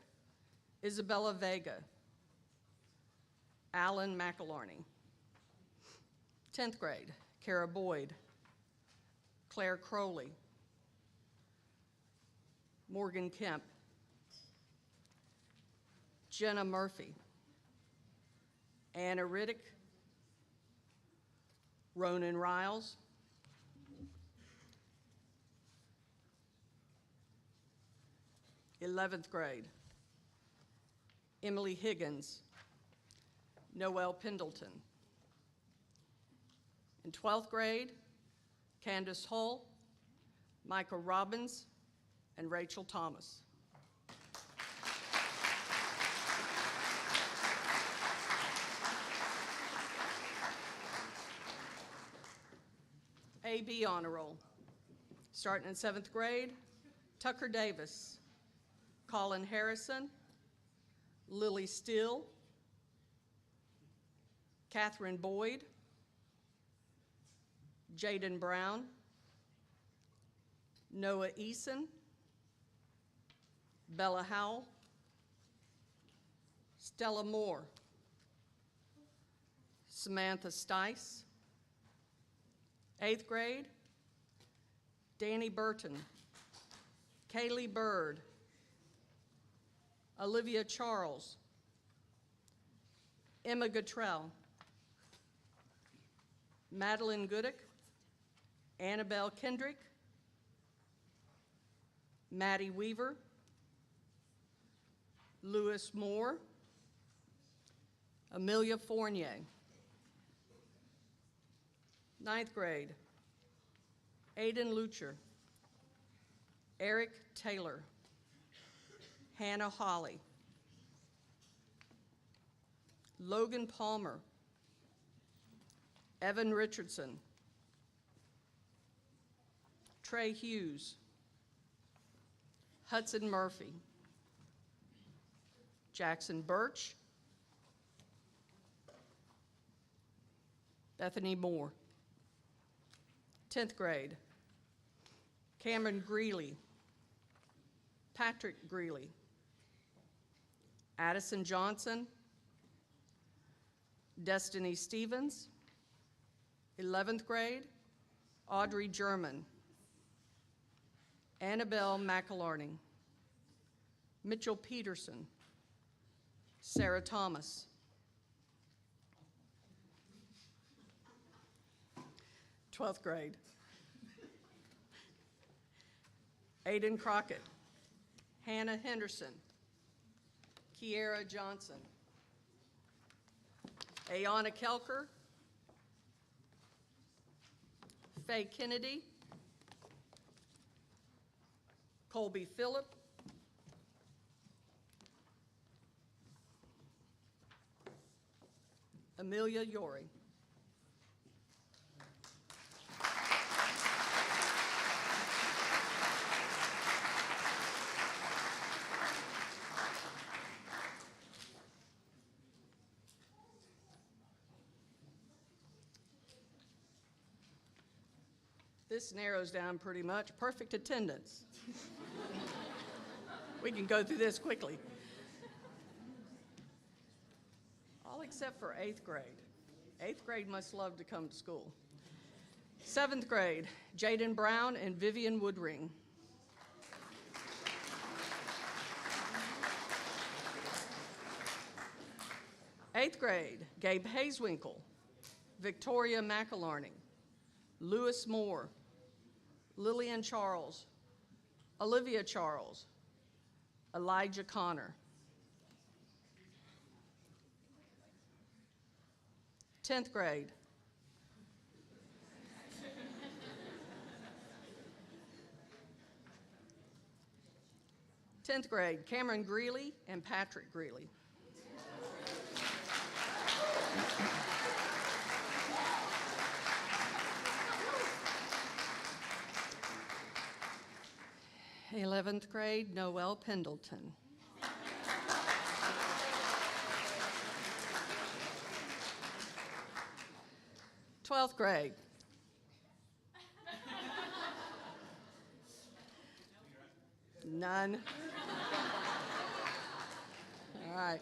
Isabella Vega, Alan McElarney. 10th grade, Kara Boyd, Claire Crowley, Morgan Kemp, Jenna Murphy, Anna Riddick, Ronan Riles, '11th grade, Emily Higgins, Noelle Pendleton. In 12th grade, Candace Hull, Micah Robbins, and Rachel Thomas. AB honor roll. Starting in 7th grade, Tucker Davis, Colin Harrison, Lily Steele, Catherine Boyd, Jaden Brown, Noah Eason, Bella Howell, Stella Moore, Samantha Stice. 8th grade, Danny Burton, Kaylee Bird, Olivia Charles, Emma Guttrell, Madeline Goodick, Annabelle Kendrick, Maddie Weaver, Lewis Moore, Amelia Fournier. 9th grade, Aiden Lucher, Eric Taylor, Hannah Holly, Logan Palmer, Evan Richardson, Trey Hughes, Hudson Murphy, Jackson Birch, Bethany Moore. 10th grade, Cameron Greeley, Patrick Greeley, Addison Johnson, Destiny Stevens. 11th grade, Audrey German, Annabelle McElarney, Mitchell Peterson, Sarah Thomas. 12th grade, Aiden Crockett, Hannah Henderson, Kiera Johnson, Ayana Kelker, Faye Kennedy, Colby Phillip, Amelia Yori. This narrows down pretty much. Perfect attendance. We can go through this quickly. All except for 8th grade. 8th grade must love to come to school. 7th grade, Jaden Brown and Vivian Woodring. Eighth grade, Gabe Hazewinkle, Victoria McElarney, Lewis Moore, Lillian Charles, Olivia Charles, Elijah Connor. 10th grade, Cameron Greeley and Patrick Greeley. '11th grade, Noelle Pendleton. 12th grade. None. All right.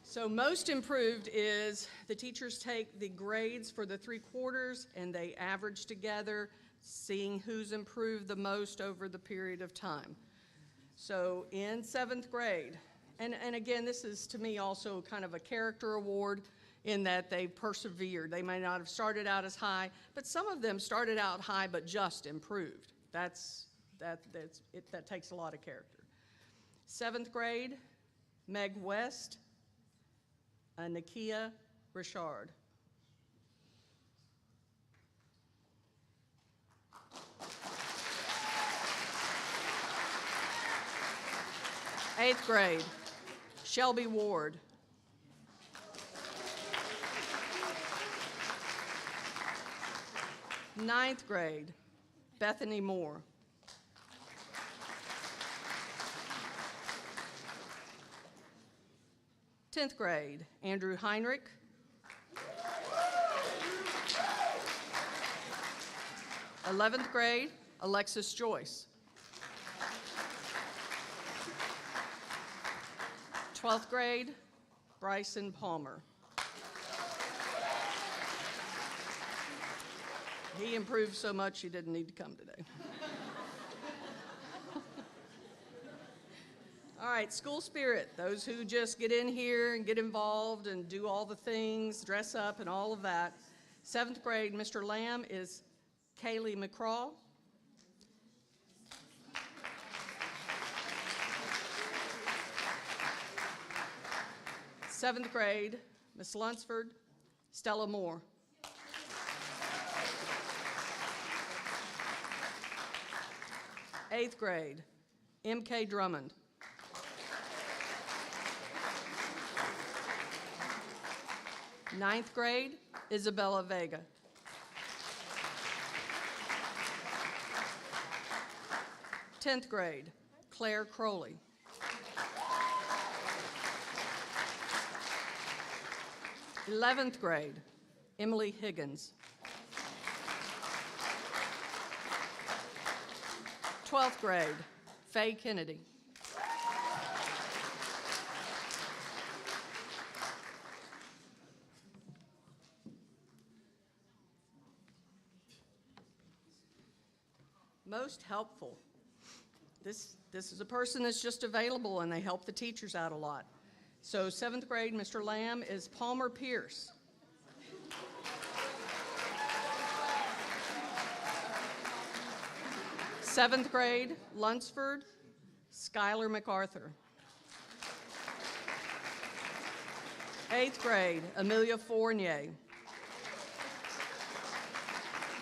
So most improved is the teachers take the grades for the 3 quarters and they average together, seeing who's improved the most over the period of time. So in 7th grade, and again, this is to me also kind of a character award in that they persevered. They may not have started out as high, but some of them started out high but just improved. That takes a lot of character. 7th grade, Meg West, Nakia Richard. Eighth grade, Shelby Ward. Ninth grade, Bethany Moore. 10th grade, Andrew Heinrich. 11th grade, Alexis Joyce. 12th grade, Bryson Palmer. He improved so much he didn't need to come today. All right, school spirit, those who just get in here and get involved and do all the things, dress up and all of that. 7th grade, Mr. Lamb is Kaylee McCraw. Seventh grade, Miss Lunsford, Stella Moore. Eighth grade, M.K. Drummond. Ninth grade, Isabella Vega. Tenth grade, Claire Crowley. 11th grade, Emily Higgins. 12th grade, Faye Kennedy. Most helpful. This is a person that's just available and they help the teachers out a lot. So 7th grade, Mr. Lamb is Palmer Pierce. Seventh grade, Lunsford, Skylar MacArthur. 8th grade, Amelia Fournier.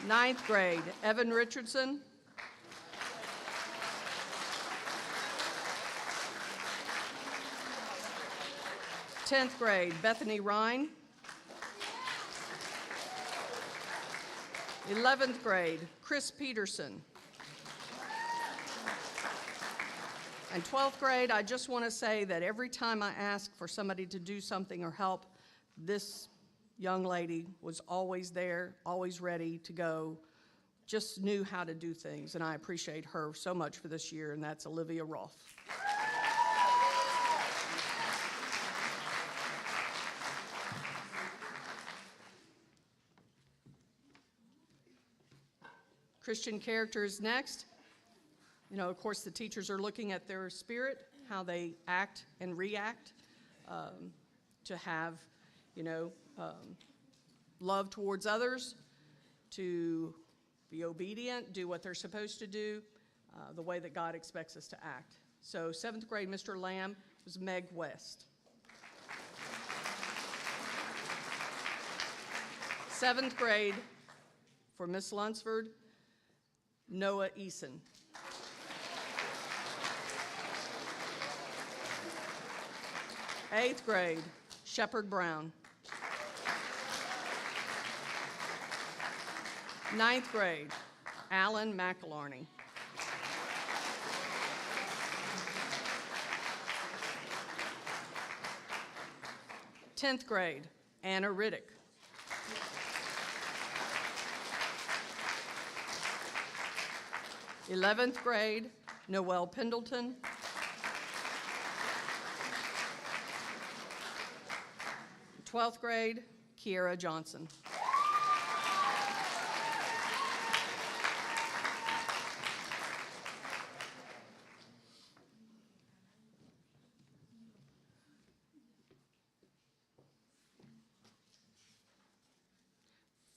9th grade, Evan Richardson. 10th grade, Bethany Ryan. 11th grade, Chris Peterson. And 12th grade, I just want to say that every time I ask for somebody to do something or help, this young lady was always there, always ready to go, just knew how to do things, and I appreciate her so much for this year, and that's Olivia Roth. Christian character is next. You know, of course, the teachers are looking at their spirit, how they act and react, to have, love towards others, to be obedient, do what they're supposed to do, the way that God expects us to act. So 7th grade, Mr. Lamb was Meg West. 7th grade, for Miss Lunsford, Noah Eason. Eighth grade, Shepherd Brown. 9th grade, Alan McElarney. 10th grade, Anna Riddick. 11th grade, Noelle Pendleton. 12th grade, Kiera Johnson.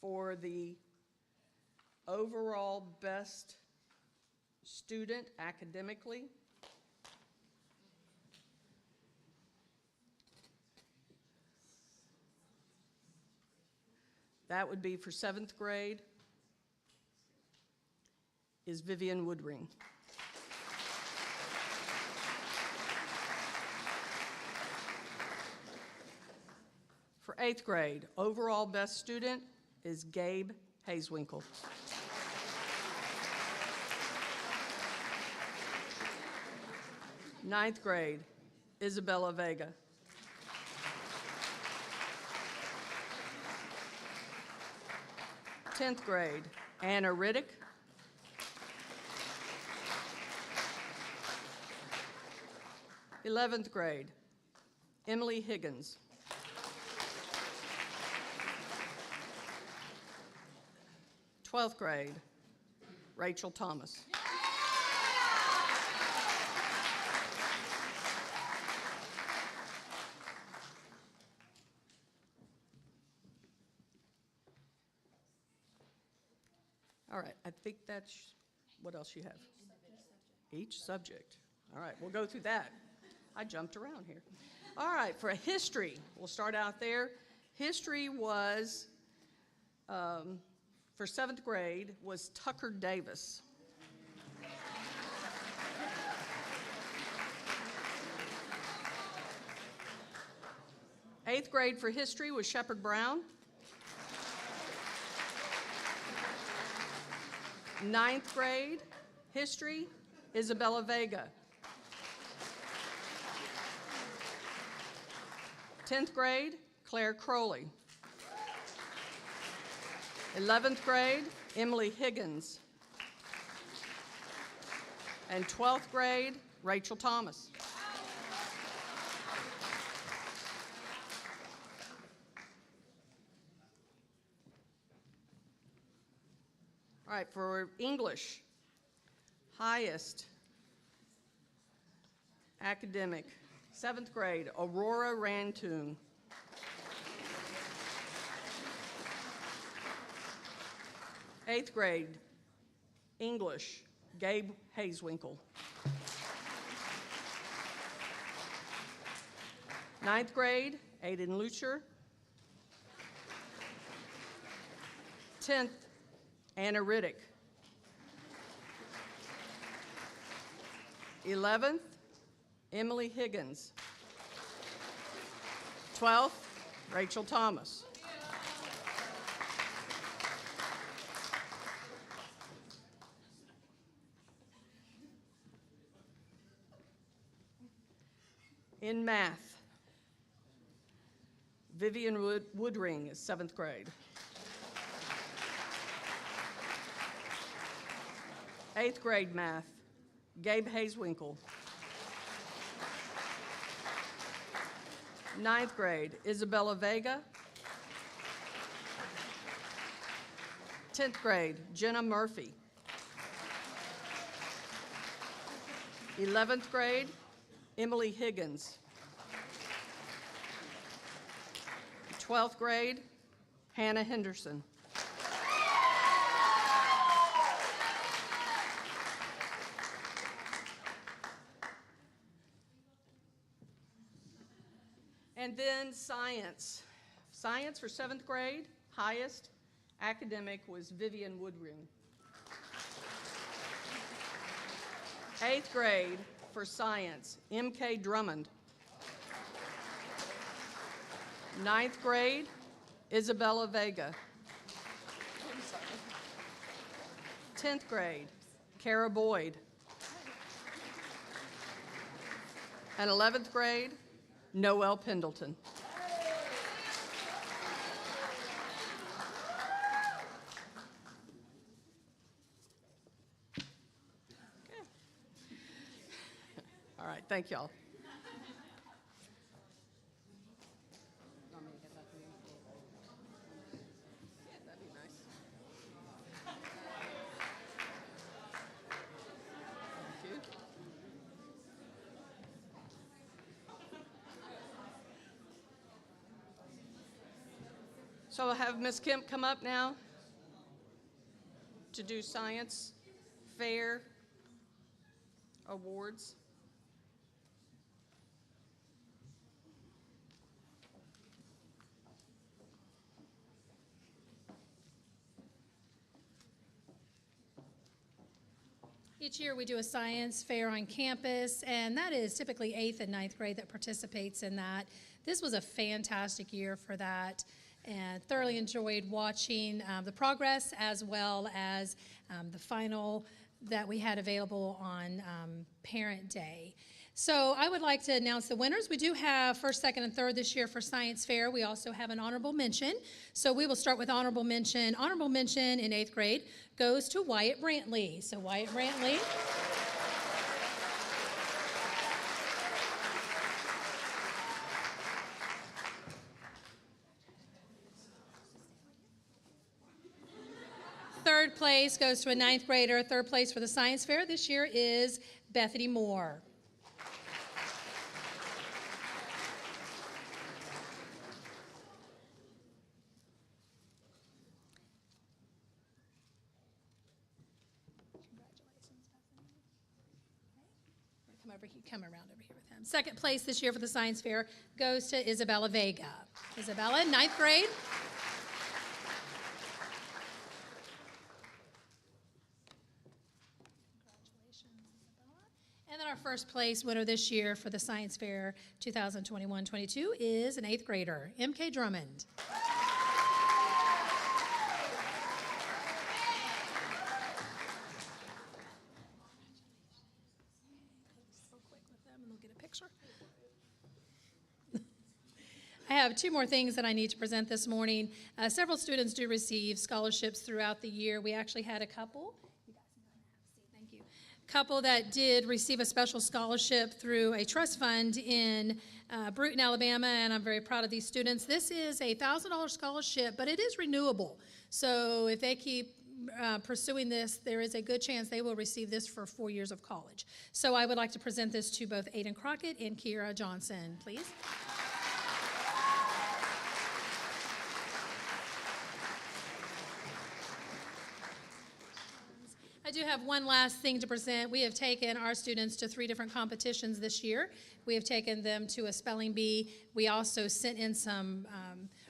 For the overall best student academically, that would be for 7th grade, is Vivian Woodring. For 8th grade, overall best student is Gabe Hazewinkle. Ninth grade, Isabella Vega. 10th grade, Anna Riddick. 11th grade, Emily Higgins. 12th grade, Rachel Thomas. All right, I think that's, what else you have? Each subject. All right, we'll go through that. I jumped around here. All right, for history, we'll start out there. History was, for 7th grade, was Tucker Davis. Eighth grade for history was Shepherd Brown. 9th grade history, Isabella Vega. 10th grade, Claire Crowley. 11th grade, Emily Higgins. And 12th grade, Rachel Thomas. All right, for English, highest academic, 7th grade, Aurora Rantoon. 8th grade, English, Gabe Hazewinkle. 9th grade, Aiden Lucher. 10th, Anna Riddick. 11th, Emily Higgins. 12th, Rachel Thomas. In math, Vivian Woodring is 7th grade. 8th grade math, Gabe Hazewinkle. 9th grade, Isabella Vega. 10th grade, Jenna Murphy. 11th grade, Emily Higgins. 12th grade, Hannah Henderson. And then science. Science for 7th grade, highest academic was Vivian Woodring. 8th grade for science, M.K. Drummond. 9th grade, Isabella Vega. 10th grade, Kara Boyd. And 11th grade, Noelle Pendleton. thank y'all. Yeah, that'd be nice. Thank you. So I'll have Ms. Kemp come up now to do science fair awards. Each year we do a science fair on campus, and that is typically 8th and 9th grade that participates in that. This was a fantastic year for that, and thoroughly enjoyed watching the progress as well as the final that we had available on Parent Day. So I would like to announce the winners. We do have first, second, and third this year for Science Fair. We also have an honorable mention. So we will start with honorable mention. Honorable mention in 8th grade goes to Wyatt Brantley. So Wyatt Brantley. Third place goes to a 9th grader. Third place for the Science Fair this year is Bethany Moore. Come around over here with him. Second place this year for the Science Fair goes to Isabella Vega. Isabella, 9th grade. And then our first place winner this year for the Science Fair 2021-22 is an 8th grader, MK Drummond. I have two more things that I need to present this morning. Several students do receive scholarships throughout the year. We actually had a couple. You guys can go and have a seat. Thank you. Couple that did receive a special scholarship through a trust fund in Bruton, Alabama, and I'm very proud of these students. This is a $1,000 scholarship, but it is renewable. So if they keep pursuing this, there is a good chance they will receive this for 4 years of college. So I would like to present this to both Aiden Crockett and Kira Johnson, please. I do have one last thing to present. We have taken our students to 3 different competitions this year. We have taken them to a spelling bee. We also sent in some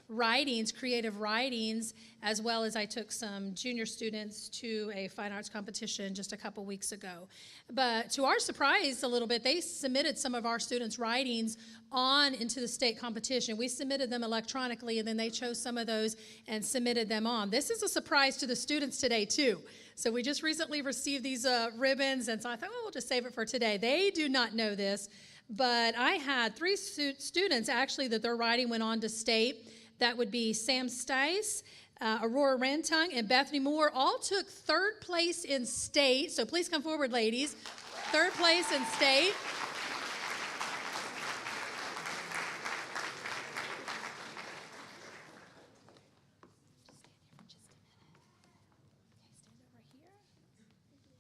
writings, creative writings, as well as I took some junior students to a fine arts competition just a couple weeks ago. But to our surprise a little bit, they submitted some of our students' writings on into the state competition. We submitted them electronically, and then they chose some of those and submitted them on. This is a surprise to the students today, too. So we just recently received these ribbons, and so I thought, well, we'll just save it for today. They do not know this, but I had 3 students, actually, that their writing went on to state. That would be Sam Stice, Aurora Rantung, and Bethany Moore. All took 3rd place in state. So please come forward, ladies. 3rd place in state.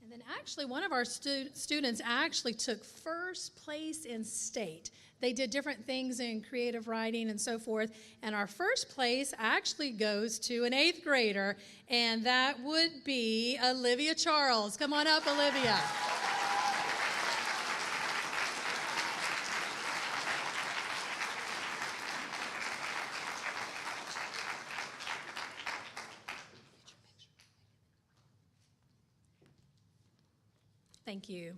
And then actually one of our students actually took 1st place in state. They did different things in creative writing and so forth. And our 1st place actually goes to an 8th grader, and that would be Olivia Charles. Come on up, Olivia. Thank you.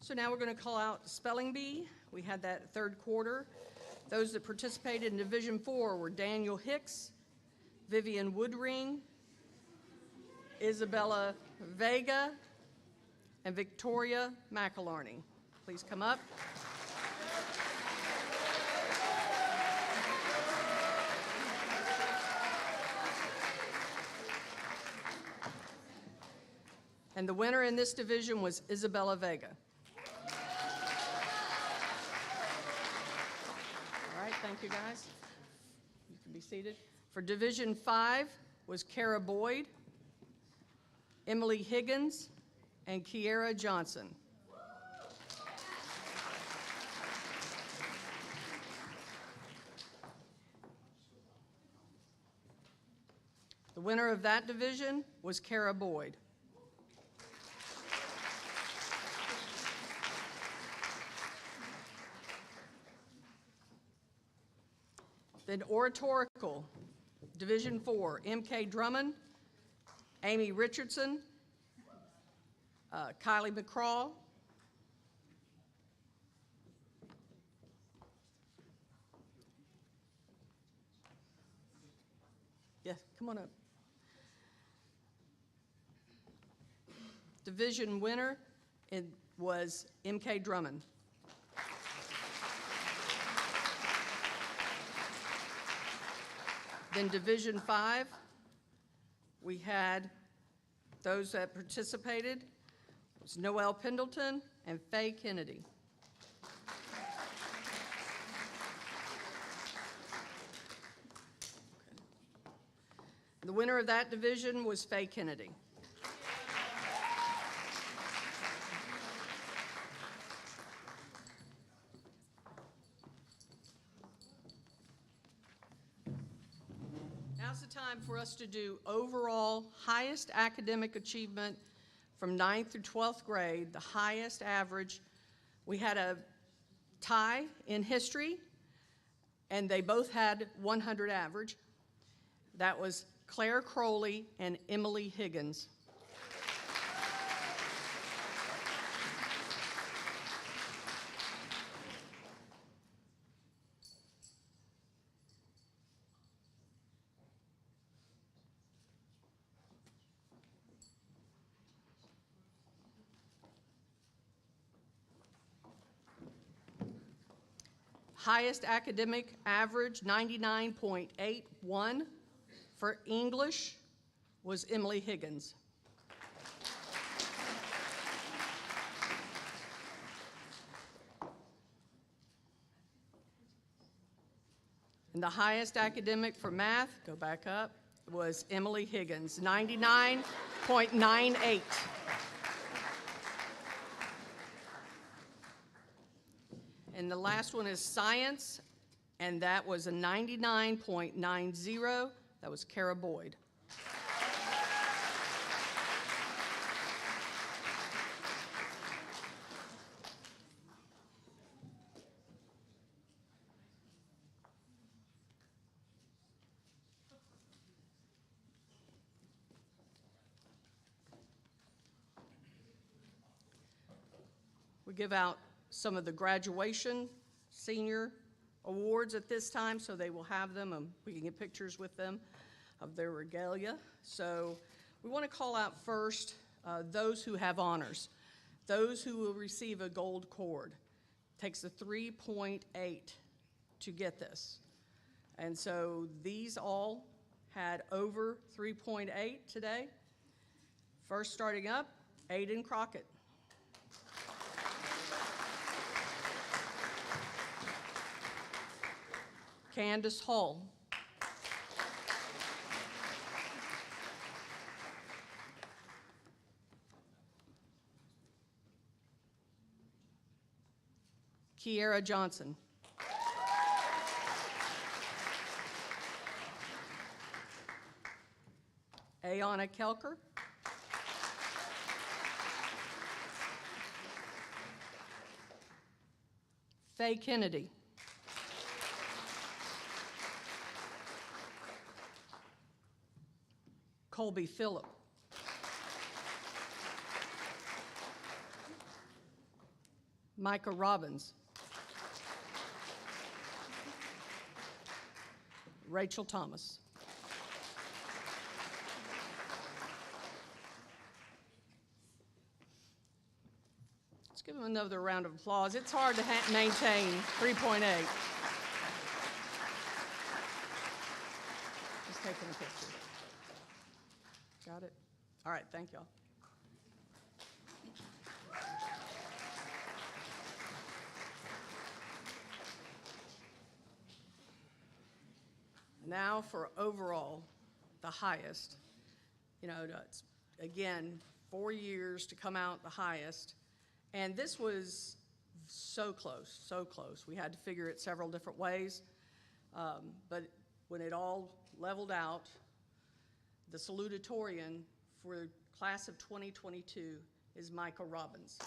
So now we're going to call out Spelling Bee. We had that 3rd quarter. Those that participated in Division 4 were Daniel Hicks, Vivian Woodring, Isabella Vega, and Victoria McAlarney. Please come up. And the winner in this division was Isabella Vega. All right, thank you, guys. You can be seated. For Division 5 was Kara Boyd, Emily Higgins, and Kiera Johnson. The winner of that division was Kara Boyd. Then oratorical, Division 4, MK Drummond, Amy Richardson, Kylie McCraw, yes, come on up. Division winner, it was MK Drummond. Then Division 5, we had those that participated. It was Noelle Pendleton and Faye Kennedy. The winner of that division was Faye Kennedy. Now's the time for us to do overall highest academic achievement from 9th through 12th grade, the highest average. We had a tie in history, and they both had 100 average. That was Claire Crowley and Emily Higgins. Highest academic average, 99.81 for English, was Emily Higgins. And the highest academic for math, go back up, was Emily Higgins, 99.98. And the last one is science, and that was a 99.90. That was Kara Boyd. We give out some of the graduation senior awards at this time, so they will have them, and we can get pictures with them of their regalia. So we want to call out first those who have honors. Those who will receive a gold cord. Takes a 3.8 to get this. And so these all had over 3.8 today. First starting up, Aiden Crockett. Candace Hull. Kiera Johnson. Ayana Kelker. Faye Kennedy. Colby Phillip. Micah Robbins. Rachel Thomas. Let's give them another round of applause. It's hard to maintain 3.8. Just taking a picture. Got it? All right, thank y'all. Now for overall, the highest. You know, it's, again, 4 years to come out the highest. And this was so close, so close. We had to figure it several different ways. But when it all leveled out, the salutatorian for class of 2022 is Micah Robbins.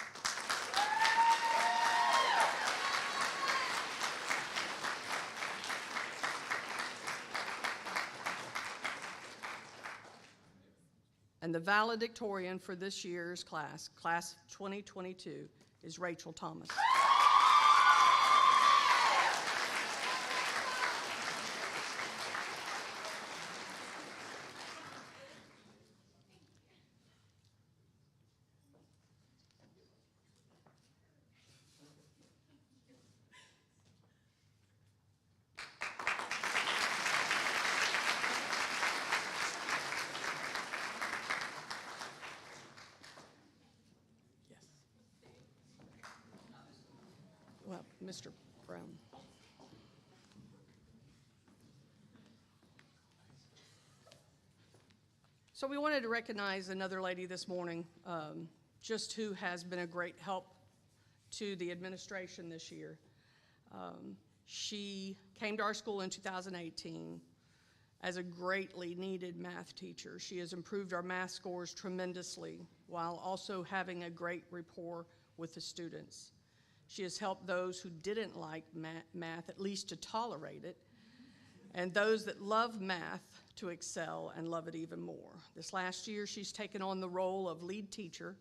And the valedictorian for this year's class, class of 2022, is Rachel Thomas. Well, Mr. Brown. So we wanted to recognize another lady this morning, just who has been a great help to the administration this year. She came to our school in 2018 as a greatly needed math teacher. She has improved our math scores tremendously while also having a great rapport with the students. She has helped those who didn't like math at least to tolerate it, and those that love math to excel and love it even more. This last year, she's taken on the role of lead teacher,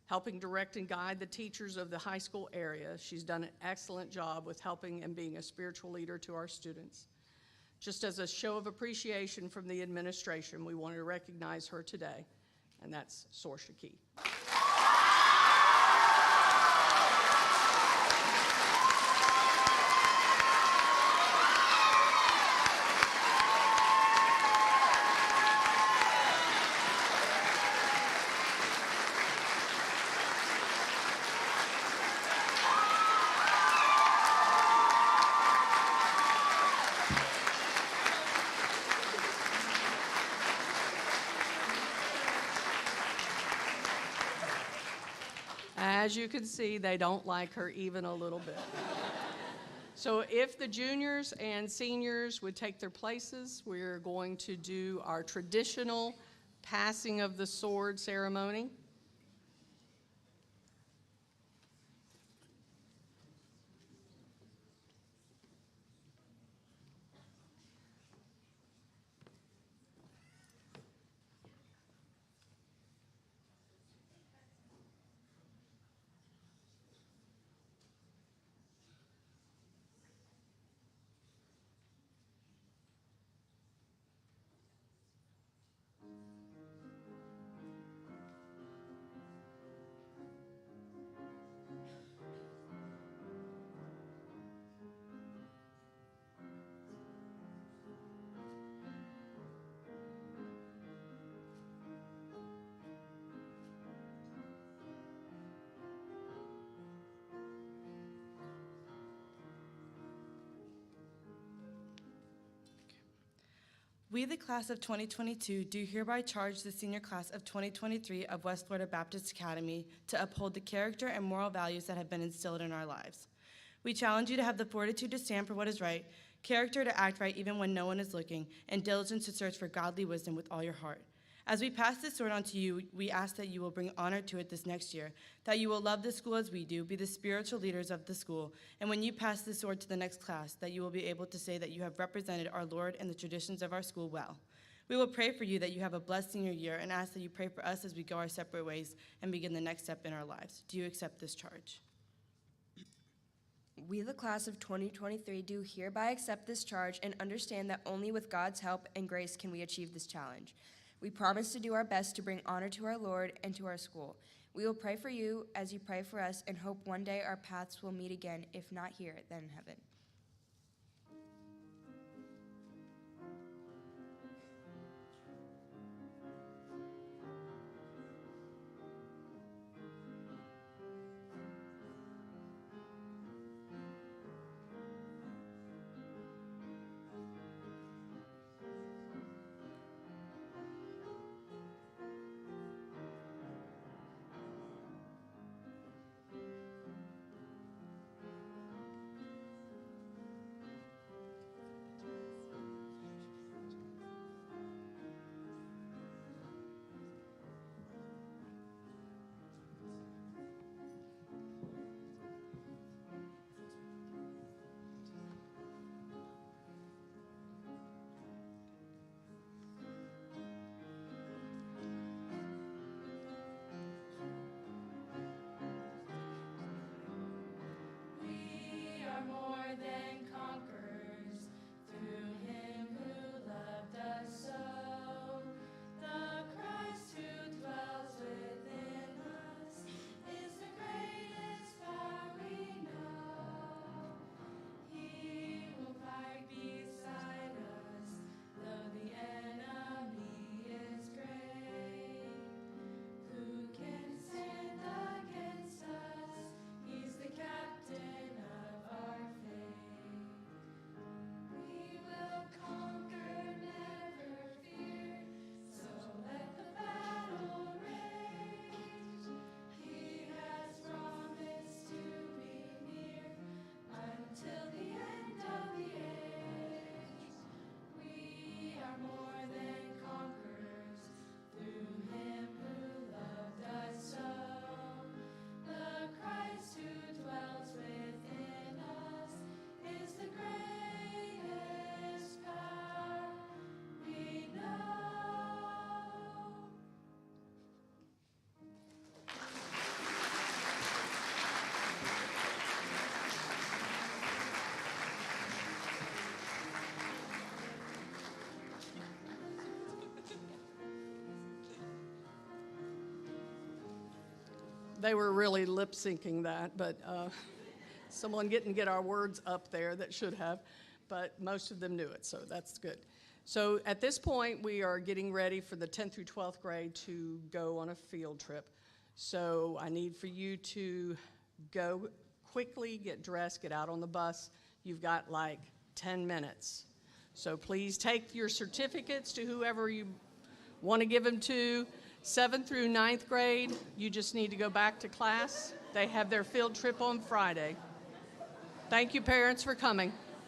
helping direct and guide the teachers of the high school area. She's done an excellent job with helping and being a spiritual leader to our students. Just as a show of appreciation from the administration, we wanted to recognize her today, and that's Sorsha Key. As you can see, they don't like her even a little bit. So if the juniors and seniors would take their places, we're going to do our traditional passing of the sword ceremony. We, the class of 2022, do hereby charge the senior class of 2023 of West Florida Baptist Academy to uphold the character and moral values that have been instilled in our lives. We challenge you to have the fortitude to stand for what is right, character to act right even when no one is looking, and diligence to search for godly wisdom with all your heart. As we pass this sword on to you, we ask that you will bring honor to it this next year, that you will love the school as we do, be the spiritual leaders of the school, and when you pass the sword to the next class, that you will be able to say that you have represented our Lord and the traditions of our school well. We will pray for you that you have a blessed senior year and ask that you pray for us as we go our separate ways and begin the next step in our lives. Do you accept this charge? We, the class of 2023, do hereby accept this charge and understand that only with God's help and grace can we achieve this challenge. We promise to do our best to bring honor to our Lord and to our school. We will pray for you as you pray for us and hope one day our paths will meet again, if not here, then in heaven. They were really lip syncing that, but someone didn't get our words up there that should have, but most of them knew it, so that's good. So at this point, we are getting ready for the 10th through 12th grade to go on a field trip. So I need for you to go quickly, get dressed, get out on the bus. You've got like 10 minutes. So please take your certificates to whoever you want to give them to. 7th through 9th grade, you just need to go back to class. They have their field trip on Friday. Thank you, parents, for coming.